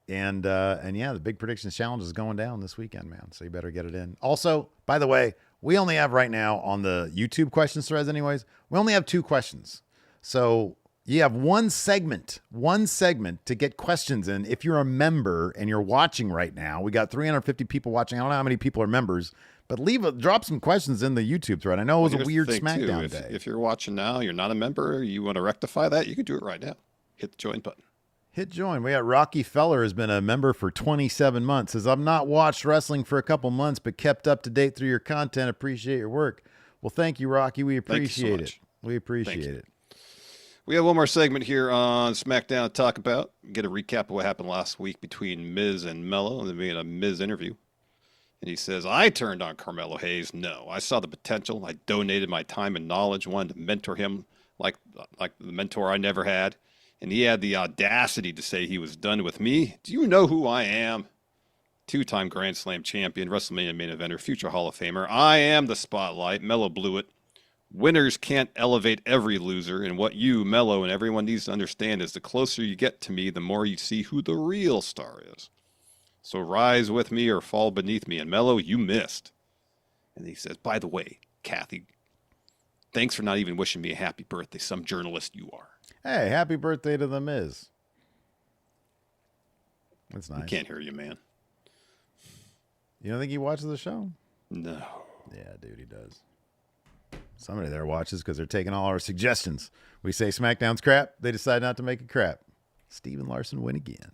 And yeah, the big predictions challenge is going down this weekend, man. So you better get it in. Also, by the way, we only have right now on the YouTube questions threads anyways, we only have 2 questions. So you have one segment to get questions in. If you're a member and you're watching right now, we got 350 people watching. I don't know how many people are members, but drop some questions in the YouTube thread. I know it was a weird Smackdown day. If you're watching now, you're not a member, you want to rectify that, you can do it right now. Hit the join button. Hit join. We got Rocky Feller has been a member for 27 months. Says, I've not watched wrestling for a couple months, but kept up to date through your content. Appreciate your work. Well, thank you, Rocky. We appreciate it. We appreciate it. We have one more segment here on SmackDown to talk about. Get a recap of what happened last week between Miz and Mello, and then we had a Miz interview. And he says, I turned on Carmelo Hayes. No, I saw the potential. I donated my time and knowledge, wanted to mentor him like the mentor I never had. And he had the audacity to say he was done with me. Do you know who I am? 2-time Grand Slam champion, WrestleMania main eventer, future Hall of Famer. I am the spotlight. Mello blew it. Winners can't elevate every loser. And what you, Mello, and everyone needs to understand is the closer you get to me, the more you see who the real star is. So rise with me or fall beneath me. And Mello, you missed. And he says, by the way, Kathy, thanks for not even wishing me a happy birthday. Some journalist you are. Hey, happy birthday to the Miz. That's nice. I can't hear you, man. You don't think he watches the show? No. Yeah, dude, he does. Somebody there watches because they're taking all our suggestions. We say SmackDown's crap. They decide not to make it crap. Steven Larson win again.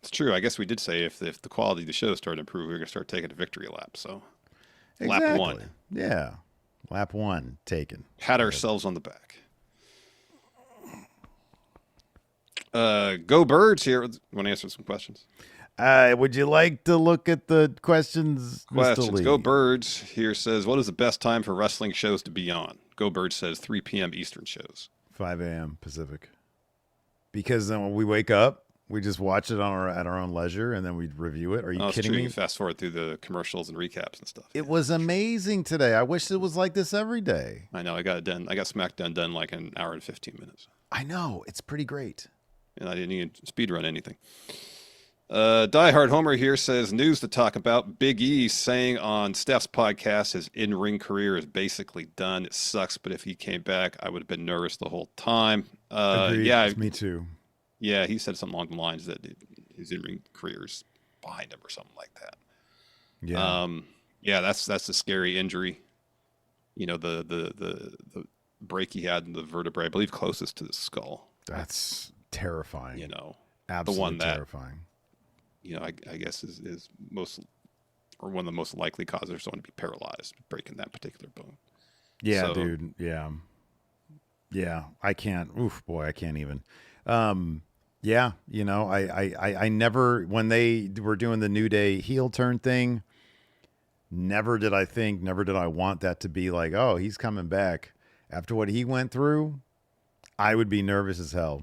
It's true. I guess we did say if the quality of the show started to improve, we were going to start taking a victory lap. So Exactly. lap 1. Yeah. Lap 1 taken. Had ourselves on the back. Go Birds here. Want to answer some questions? Would you like to look at the questions, Mr. Lee? Go Birds here says, what is the best time for wrestling shows to be on? Go Birds says 3 p.m. Eastern shows. 5 a.m. Pacific. Because then when we wake up, we just watch it at our own leisure, and then we review it. Are you kidding me? You fast forward through the commercials and recaps and stuff. It was amazing today. I wish it was like this every day. I know. I got it done. I got Smackdown done like an hour and 15 minutes. I know. It's pretty great. And I didn't even speed run anything. Diehard Homer here says, news to talk about. Big E saying on Steph's podcast his in-ring career is basically done. It sucks, but if he came back, I would have been nervous the whole time. Agreed. Yeah, me too. Yeah, he said something along the lines that his in-ring career is behind him or something like that. Yeah. Yeah, that's a scary injury. You know, the break he had in the vertebrae, I believe closest to the skull. That's terrifying. You know, absolutely the one that, terrifying. You know, I guess is most, or one of the most likely causes of someone to be paralyzed, breaking that particular bone. Yeah, so, dude. Yeah. Yeah. I can't. Oof, boy, I can't even. Yeah, you know, I never, when they were doing the New Day heel turn thing, never did I want that to be like, oh, he's coming back. After what he went through, I would be nervous as hell.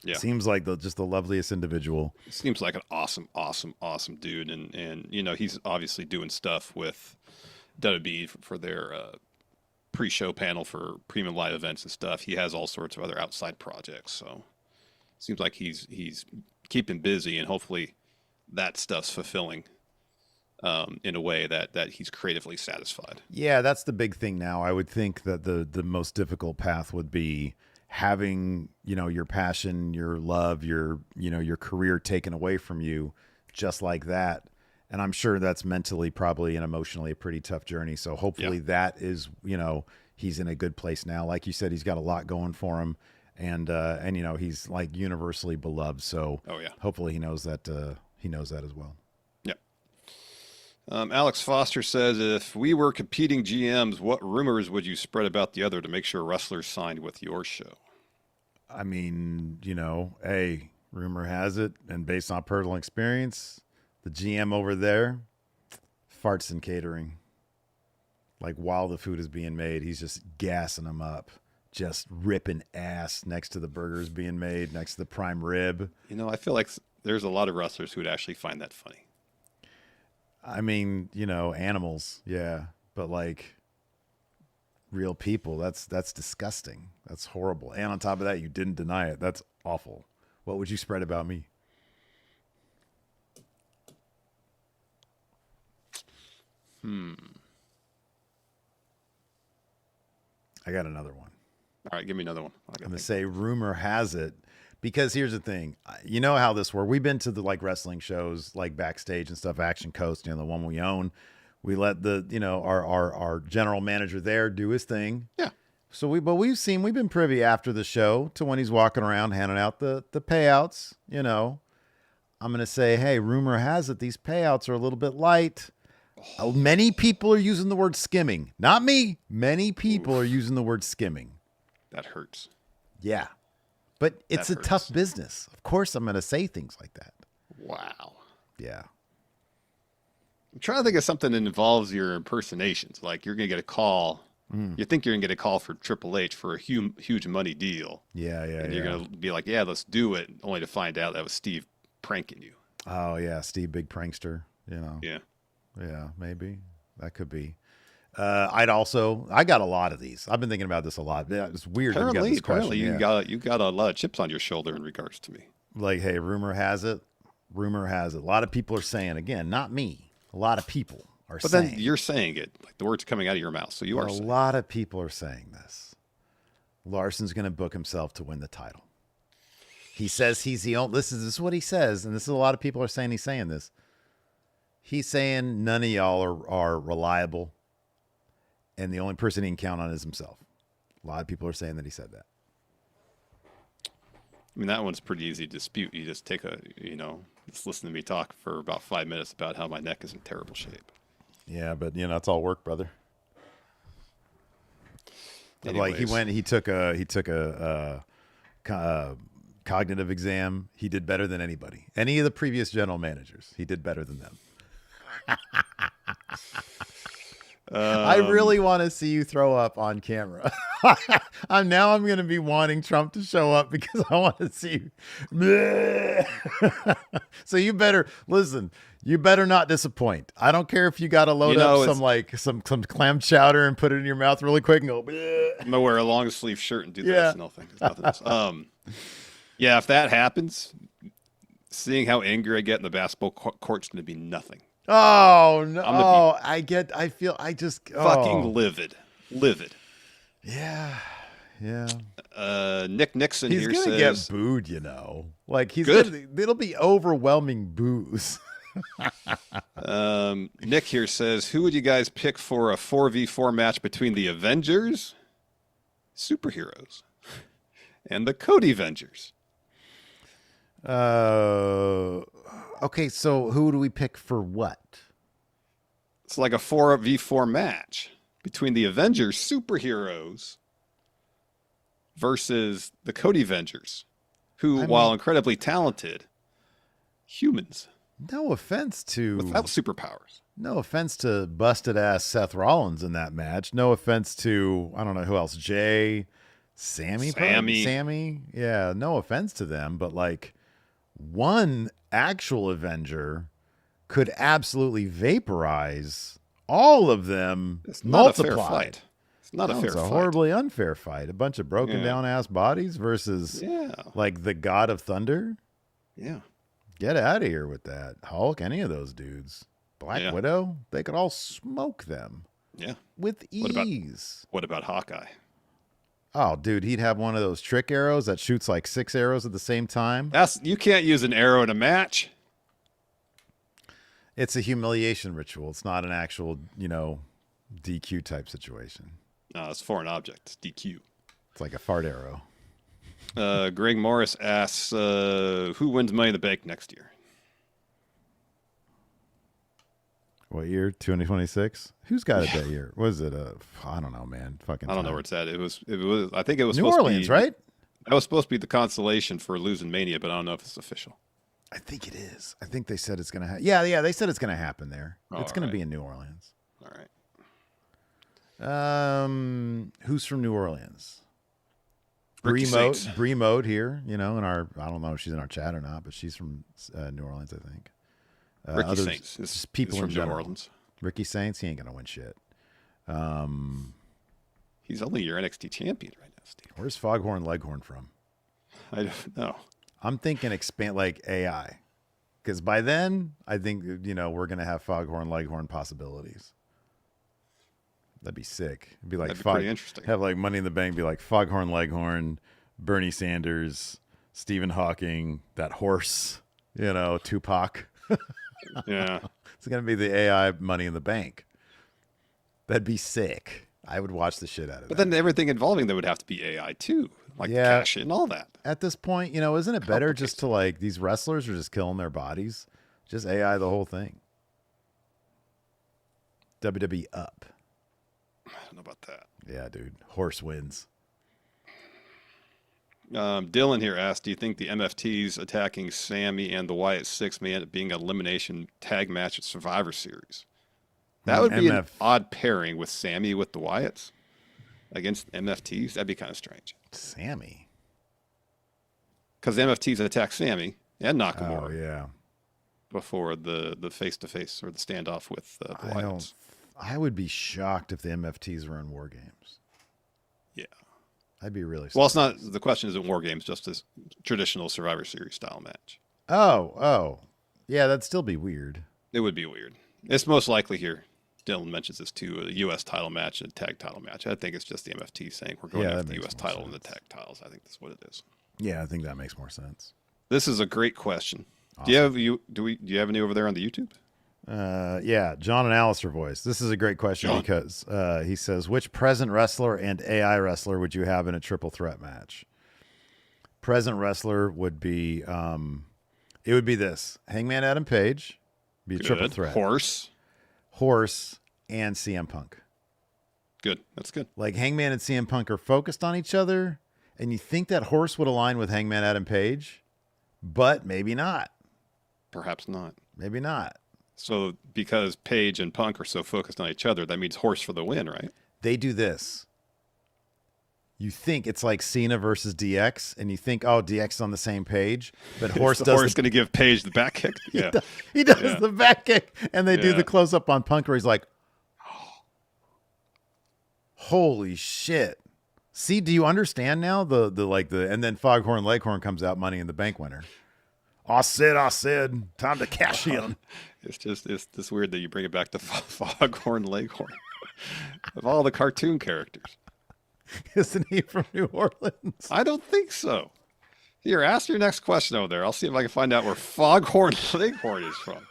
Yeah. Seems like just the loveliest individual. Seems like an awesome dude. And you know, he's obviously doing stuff with WWE for their pre-show panel for premium live events and stuff. He has all sorts of other outside projects. So seems like he's keeping busy, and hopefully that stuff's fulfilling in a way that he's creatively satisfied. Yeah, that's the big thing now. I would think that the most difficult path would be having, you know, your passion, your love, your career taken away from you just like that. And I'm sure that's mentally, probably, and emotionally a pretty tough journey. So hopefully that is, you know, he's in a good place now. Like you said, he's got a lot going for him, and you know, he's like universally beloved. So hopefully he knows that as well. Yeah. Alex Foster says, if we were competing GMs, what rumors would you spread about the other to make sure wrestlers signed with your show? I mean, you know, hey, rumor has it, and based on personal experience, the GM over there farts in catering. Like while the food is being made, he's just gassing them up, just ripping ass next to the burgers being made, next to the prime rib. You know, I feel like there's a lot of wrestlers who would actually find that funny. I mean, you know, animals, yeah, but like real people, that's disgusting. That's horrible. And on top of that, you didn't deny it. That's awful. What would you spread about me? I got another one. All right, give me another one. I'm going to say rumor has it, because here's the thing. You know how this works. We've been to the like wrestling shows, like backstage and stuff, Action Coast, you know, the one we own. We let the, you know, our general manager there do his thing. Yeah. So we've been privy after the show to when he's walking around handing out the payouts, you know. I'm going to say, hey, rumor has it these payouts are a little bit light. Many people are using the word skimming. Not me. Many people are using the word skimming. That hurts. Yeah. But it's a tough business. Of course I'm going to say things like that. Wow. Yeah. I'm trying to think of something that involves your impersonations. Like you're going to get a call. You think you're going to get a call for Triple H for a huge money deal. Yeah. And you're going to be like, yeah, let's do it. Only to find out that was Steve pranking you. Oh, yeah. Steve, big prankster, you know. Yeah. Yeah, maybe. That could be. I got a lot of these. I've been thinking about this a lot. It's weird. Apparently, you got a lot of chips on your shoulder in regards to me. Like, hey, rumor has it Rumor has it. A lot of people are saying, again, not me. A lot of people are But saying. then you're saying it, like the words coming out of your mouth. So you are saying. A lot of people are saying this. Larson's going to book himself to win the title. He says he's the only. This is what he says, and this is a lot of people are saying he's saying this. He's saying none of y'all are reliable, and the only person he can count on is himself. A lot of people are saying that he said that. I mean, that one's pretty easy to dispute. You just take just listen to me talk for about 5 minutes about how my neck is in terrible shape. Yeah, but it's all work, brother. Anyways. Like he took a cognitive exam. He did better than anybody. Any of the previous general managers, he did better than them. I really want to see you throw up on camera. I'm going to be wanting Trump to show up because I want to see you. So you better listen. You better not disappoint. I don't care if you got to load up some clam chowder and put it in your mouth really quick and go. Bleh. I'm gonna wear a long sleeve shirt and do that. It's nothing. It's nothing else. Yeah, if that happens, seeing how angry I get in the basketball court's gonna be nothing. Oh no! Fucking livid. Yeah. Nick Nixon he's here gonna says get booed. Like it'll be overwhelming boos. Nick here says, who would you guys pick for a 4v4 match between the Avengers, superheroes, and the Cody Vengers? Okay, so who do we pick for what? It's like a 4v4 match between the Avengers, superheroes, versus the Cody Vengers, who, while incredibly talented, humans. No offense to without superpowers. No offense to busted ass Seth Rollins in that match. No offense to I don't know who else. Jay, Sammy. Yeah, no offense to them, but like one actual Avenger could absolutely vaporize all of them. It's not multiplied. A fair fight. It's not a fair It's a fight. horribly unfair fight. A bunch of broken down ass bodies versus like the God of Thunder. Yeah. Get out of here with that. Hulk, any of those dudes. Black Widow, they could all smoke them. Yeah. With ease. What about Hawkeye? Oh, dude, he'd have one of those trick arrows that shoots like 6 arrows at the same time. You can't use an arrow in a match. It's a humiliation ritual. It's not an actual, DQ type situation. No, it's foreign object. It's DQ. It's like a fart arrow. Greg Morris asks, who wins Money in the Bank next year? What year? 2026? Who's got it that year? Was it I don't know, man. I don't know where it's at. It was. I think it was New Orleans, right? That was supposed to be the consolation for losing Mania, but I don't know if it's official. I think it is. I think they said it's going to happen. Yeah, they said it's going to happen there. It's going to be in New Orleans. All right. Who's from New Orleans? Bree Mode here, in our, I don't know if she's in our chat or not, but she's from New Orleans, I think. Ricky Saints is people from in New Orleans. Ricky Saints, he ain't going to win shit. He's only your NXT champion right now, Steve. Where's Foghorn Leghorn from? I don't know. I'm thinking expand like AI. Because by then, I think, we're going to have Foghorn Leghorn possibilities. That'd be sick. It'd be like pretty interesting. Have like Money in the Bank be like Foghorn Leghorn, Bernie Sanders, Stephen Hawking, that horse, Tupac. Yeah. It's going to be the AI Money in the Bank. That'd be sick. I would watch the shit out of that. But then everything involving them would have to be AI too. Like cash in, all that. At this point, isn't it better just to like, these wrestlers are just killing their bodies? Just AI the whole thing. WWE up. I don't know about that. Yeah, dude. Horse wins. Dylan here asked, do you think the MFTs attacking Sammy and the Wyatt Six may end up being an elimination tag match at Survivor Series? That would be an odd pairing with Sammy with the Wyatts against MFTs. That'd be kind of strange. Sammy? Because the MFTs attack Sammy and Nakamura. Oh, yeah. Before the face-to-face or the standoff with the Wyatts. I would be shocked if the MFTs were in War Games. Yeah. I'd be really surprised. Well, it's not. The question isn't War Games, just a traditional Survivor Series style match. Oh. Yeah, that'd still be weird. It would be weird. It's most likely here. Dylan mentions this too, a U.S. title match and a tag title match. I think it's just the MFT saying we're going after the U.S. title and the tag titles. I think that's what it is. Yeah, I think that makes more sense. This is a great question. Awesome. Do you have any over there on the YouTube? Yeah, John and Alistair voice. This is a great question because he says, which present wrestler and AI wrestler would you have in a triple threat match? Present wrestler would be, it would be this: Hangman Adam Page, be a triple threat. Horse, and CM Punk. Good. That's good. Like Hangman and CM Punk are focused on each other, and you think that Horse would align with Hangman Adam Page, but maybe not. Perhaps not. Maybe not. So because Page and Punk are so focused on each other, that means Horse for the win, right? They do this. You think it's like Cena versus DX, and you think, oh, DX is on the same page, but Horse does. Horse going to give Page the back kick. Yeah, he does the back kick, and they do the close up on Punk where he's like, "Holy shit!" See, do you understand now? And then Foghorn Leghorn comes out, Money in the Bank winner. I said, time to cash in. It's just weird that you bring it back to Foghorn Leghorn of all the cartoon characters. Isn't he from New Orleans? I don't think so. Here, ask your next question over there. I'll see if I can find out where Foghorn Leghorn is from.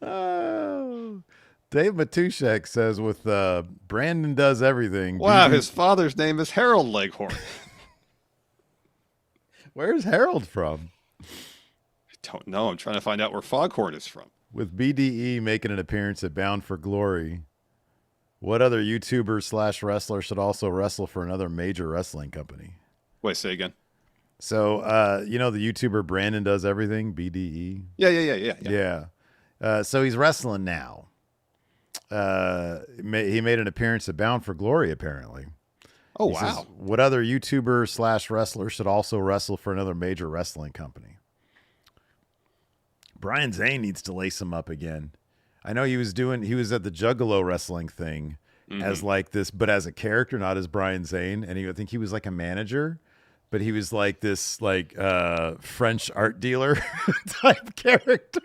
Oh, Dave Matushek says with Brandon does everything. Wow, his father's name is Harold Leghorn. Where's Harold from? I don't know. I'm trying to find out where Foghorn is from. With BDE making an appearance at Bound for Glory, what other YouTuber / wrestler should also wrestle for another major wrestling company? Wait, say again. So, the YouTuber Brandon does everything, BDE? Yeah. So he's wrestling now. He made an appearance at Bound for Glory, apparently. Oh, He wow. says, what other YouTuber / wrestler should also wrestle for another major wrestling company? Brian Zane needs to lace him up again. I know he was at the Juggalo wrestling thing as like this, but as a character, not as Brian Zane. And I think he was like a manager, but he was like this French art dealer type character.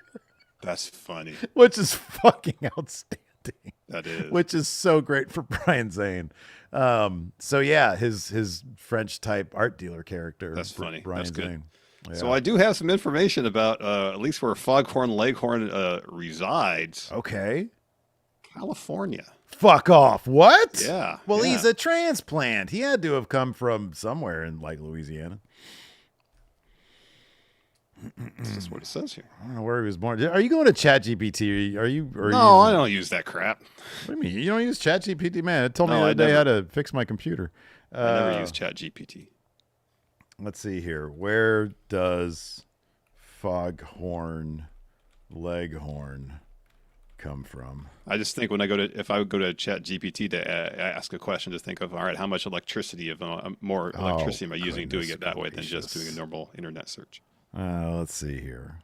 That's funny. Which is fucking outstanding. That is. Which is so great for Brian Zane. So yeah, his French type art dealer character. That's funny. Brian That's good. Zane. Yeah. So I do have some information about at least where Foghorn Leghorn resides. Okay. California. Fuck off. What? Yeah. Well, he's a transplant. He had to have come from somewhere in like Louisiana. This is what it says here. I don't know where he was born. Are you going to ChatGPT? No, I don't use that crap. What do you mean? You don't use ChatGPT? Man, it told me the I other day how to fix my computer. I never use ChatGPT. Let's see here. Where does Foghorn Leghorn come from? I just think if I would go to ChatGPT to ask a question, just think of, all right, how much electricity am I using doing it that way than just doing a normal internet search? Let's see here.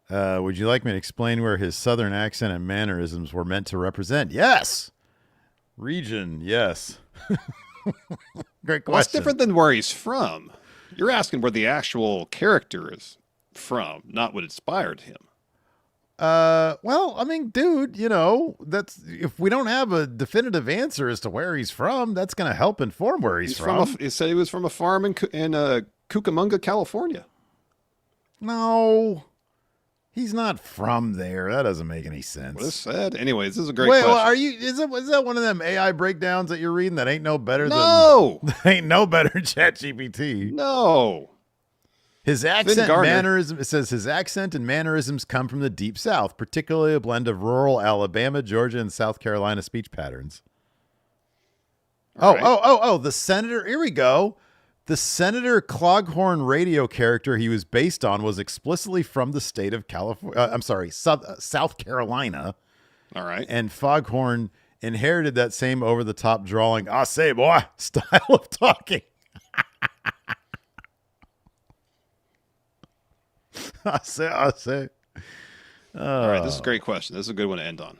Would you like me to explain where his southern accent and mannerisms were meant to represent? Yes. Region, yes. Great question. Well, it's different than where he's from. You're asking where the actual character is from, not what inspired him. Well, I mean, dude, that's if we don't have a definitive answer as to where he's from, that's going to help inform where he's from. He said he was from a farm in Cucamonga, California. No, he's not from there. That doesn't make any sense. What is said? Anyways, this is a great question. Well, is that one of them AI breakdowns that you're reading that ain't no better than ain't no better than ChatGPT? No. His accent and mannerism, it says his accent and mannerisms come from the Deep South, particularly a blend of rural Alabama, Georgia, and South Carolina speech patterns. The senator, here we go. The Senator Cloghorn radio character he was based on was explicitly from the state of South Carolina. All right. And Foghorn inherited that same over-the-top drawling, I say, boy, style of talking. I say. All right, this is a great question. This is a good one to end on.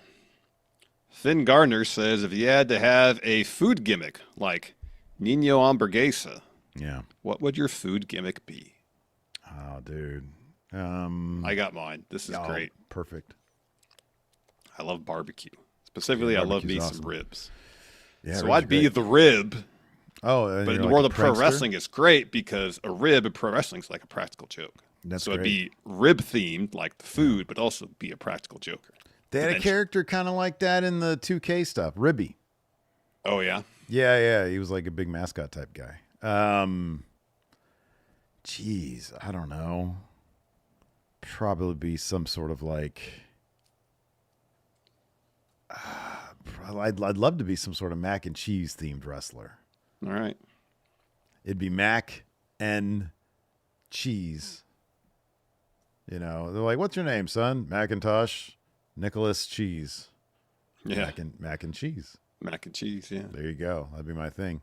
Finn Gardner says, if you had to have a food gimmick like Nino Hamburguesa, what would your food gimmick be? Oh, dude. I got mine. This is great. Perfect. I love barbecue. Specifically, I love me awesome. some ribs. Yeah, so ribs I'd are be great. the rib. Oh, but in the world of pro wrestling, it's great because a rib in pro wrestling is like a practical joke. That's so great. It'd be rib themed, like the food, but also be a practical joker. They had a character kind of like that in the 2K stuff, Ribby. Oh yeah, yeah. He was like a big mascot type guy. Geez, I don't know. Probably be some sort of like. I'd love to be some sort of mac and cheese themed wrestler. All right. It'd be mac and cheese. You know, they're like, "What's your name, son?" Macintosh, Nicholas Cheese. Yeah. Mac and cheese. Mac and cheese. Yeah. There you go. That'd be my thing.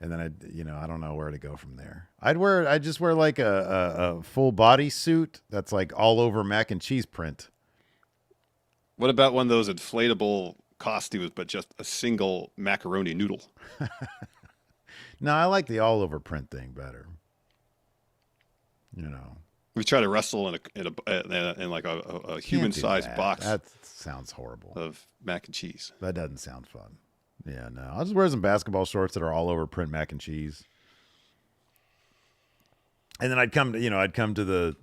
And then I don't know where to go from there. I'd just wear like a full body suit that's like all over mac and cheese print. What about one of those inflatable costumes, but just a single macaroni noodle? No, I like the all over print thing better. You know, we try to wrestle in like a human sized box. That sounds horrible. Of mac and cheese. That doesn't sound fun. Yeah, no. I'll just wear some basketball shorts that are all over print mac and cheese. And then I'd come to the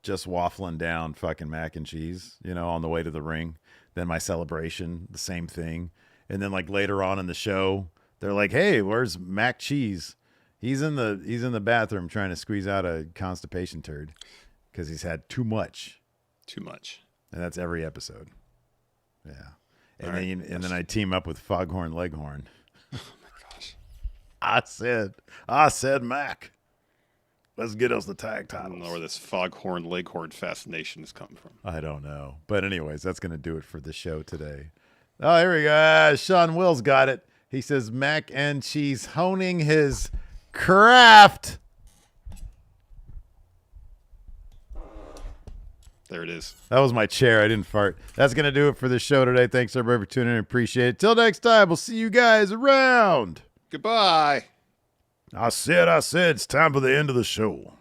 just waffling down fucking mac and cheese, on the way to the ring. Then my celebration, the same thing. And then like later on in the show, they're like, "Hey, where's Mac Cheese? He's in the bathroom trying to squeeze out a constipation turd because he's had too much." Too much. And that's every episode. Yeah. And right. then I team up with Foghorn Leghorn. Oh my gosh. I said Mac. Let's get us the tag titles. I don't know where this Foghorn Leghorn fascination is coming from. I don't know. But anyways, that's going to do it for the show today. Oh, here we go. Sean Wills got it. He says mac and cheese honing his craft. There it is. That was my chair. I didn't fart. That's going to do it for the show today. Thanks, everybody, for tuning in. Appreciate it. Till next time, we'll see you guys around. Goodbye. I said, it's time for the end of the show.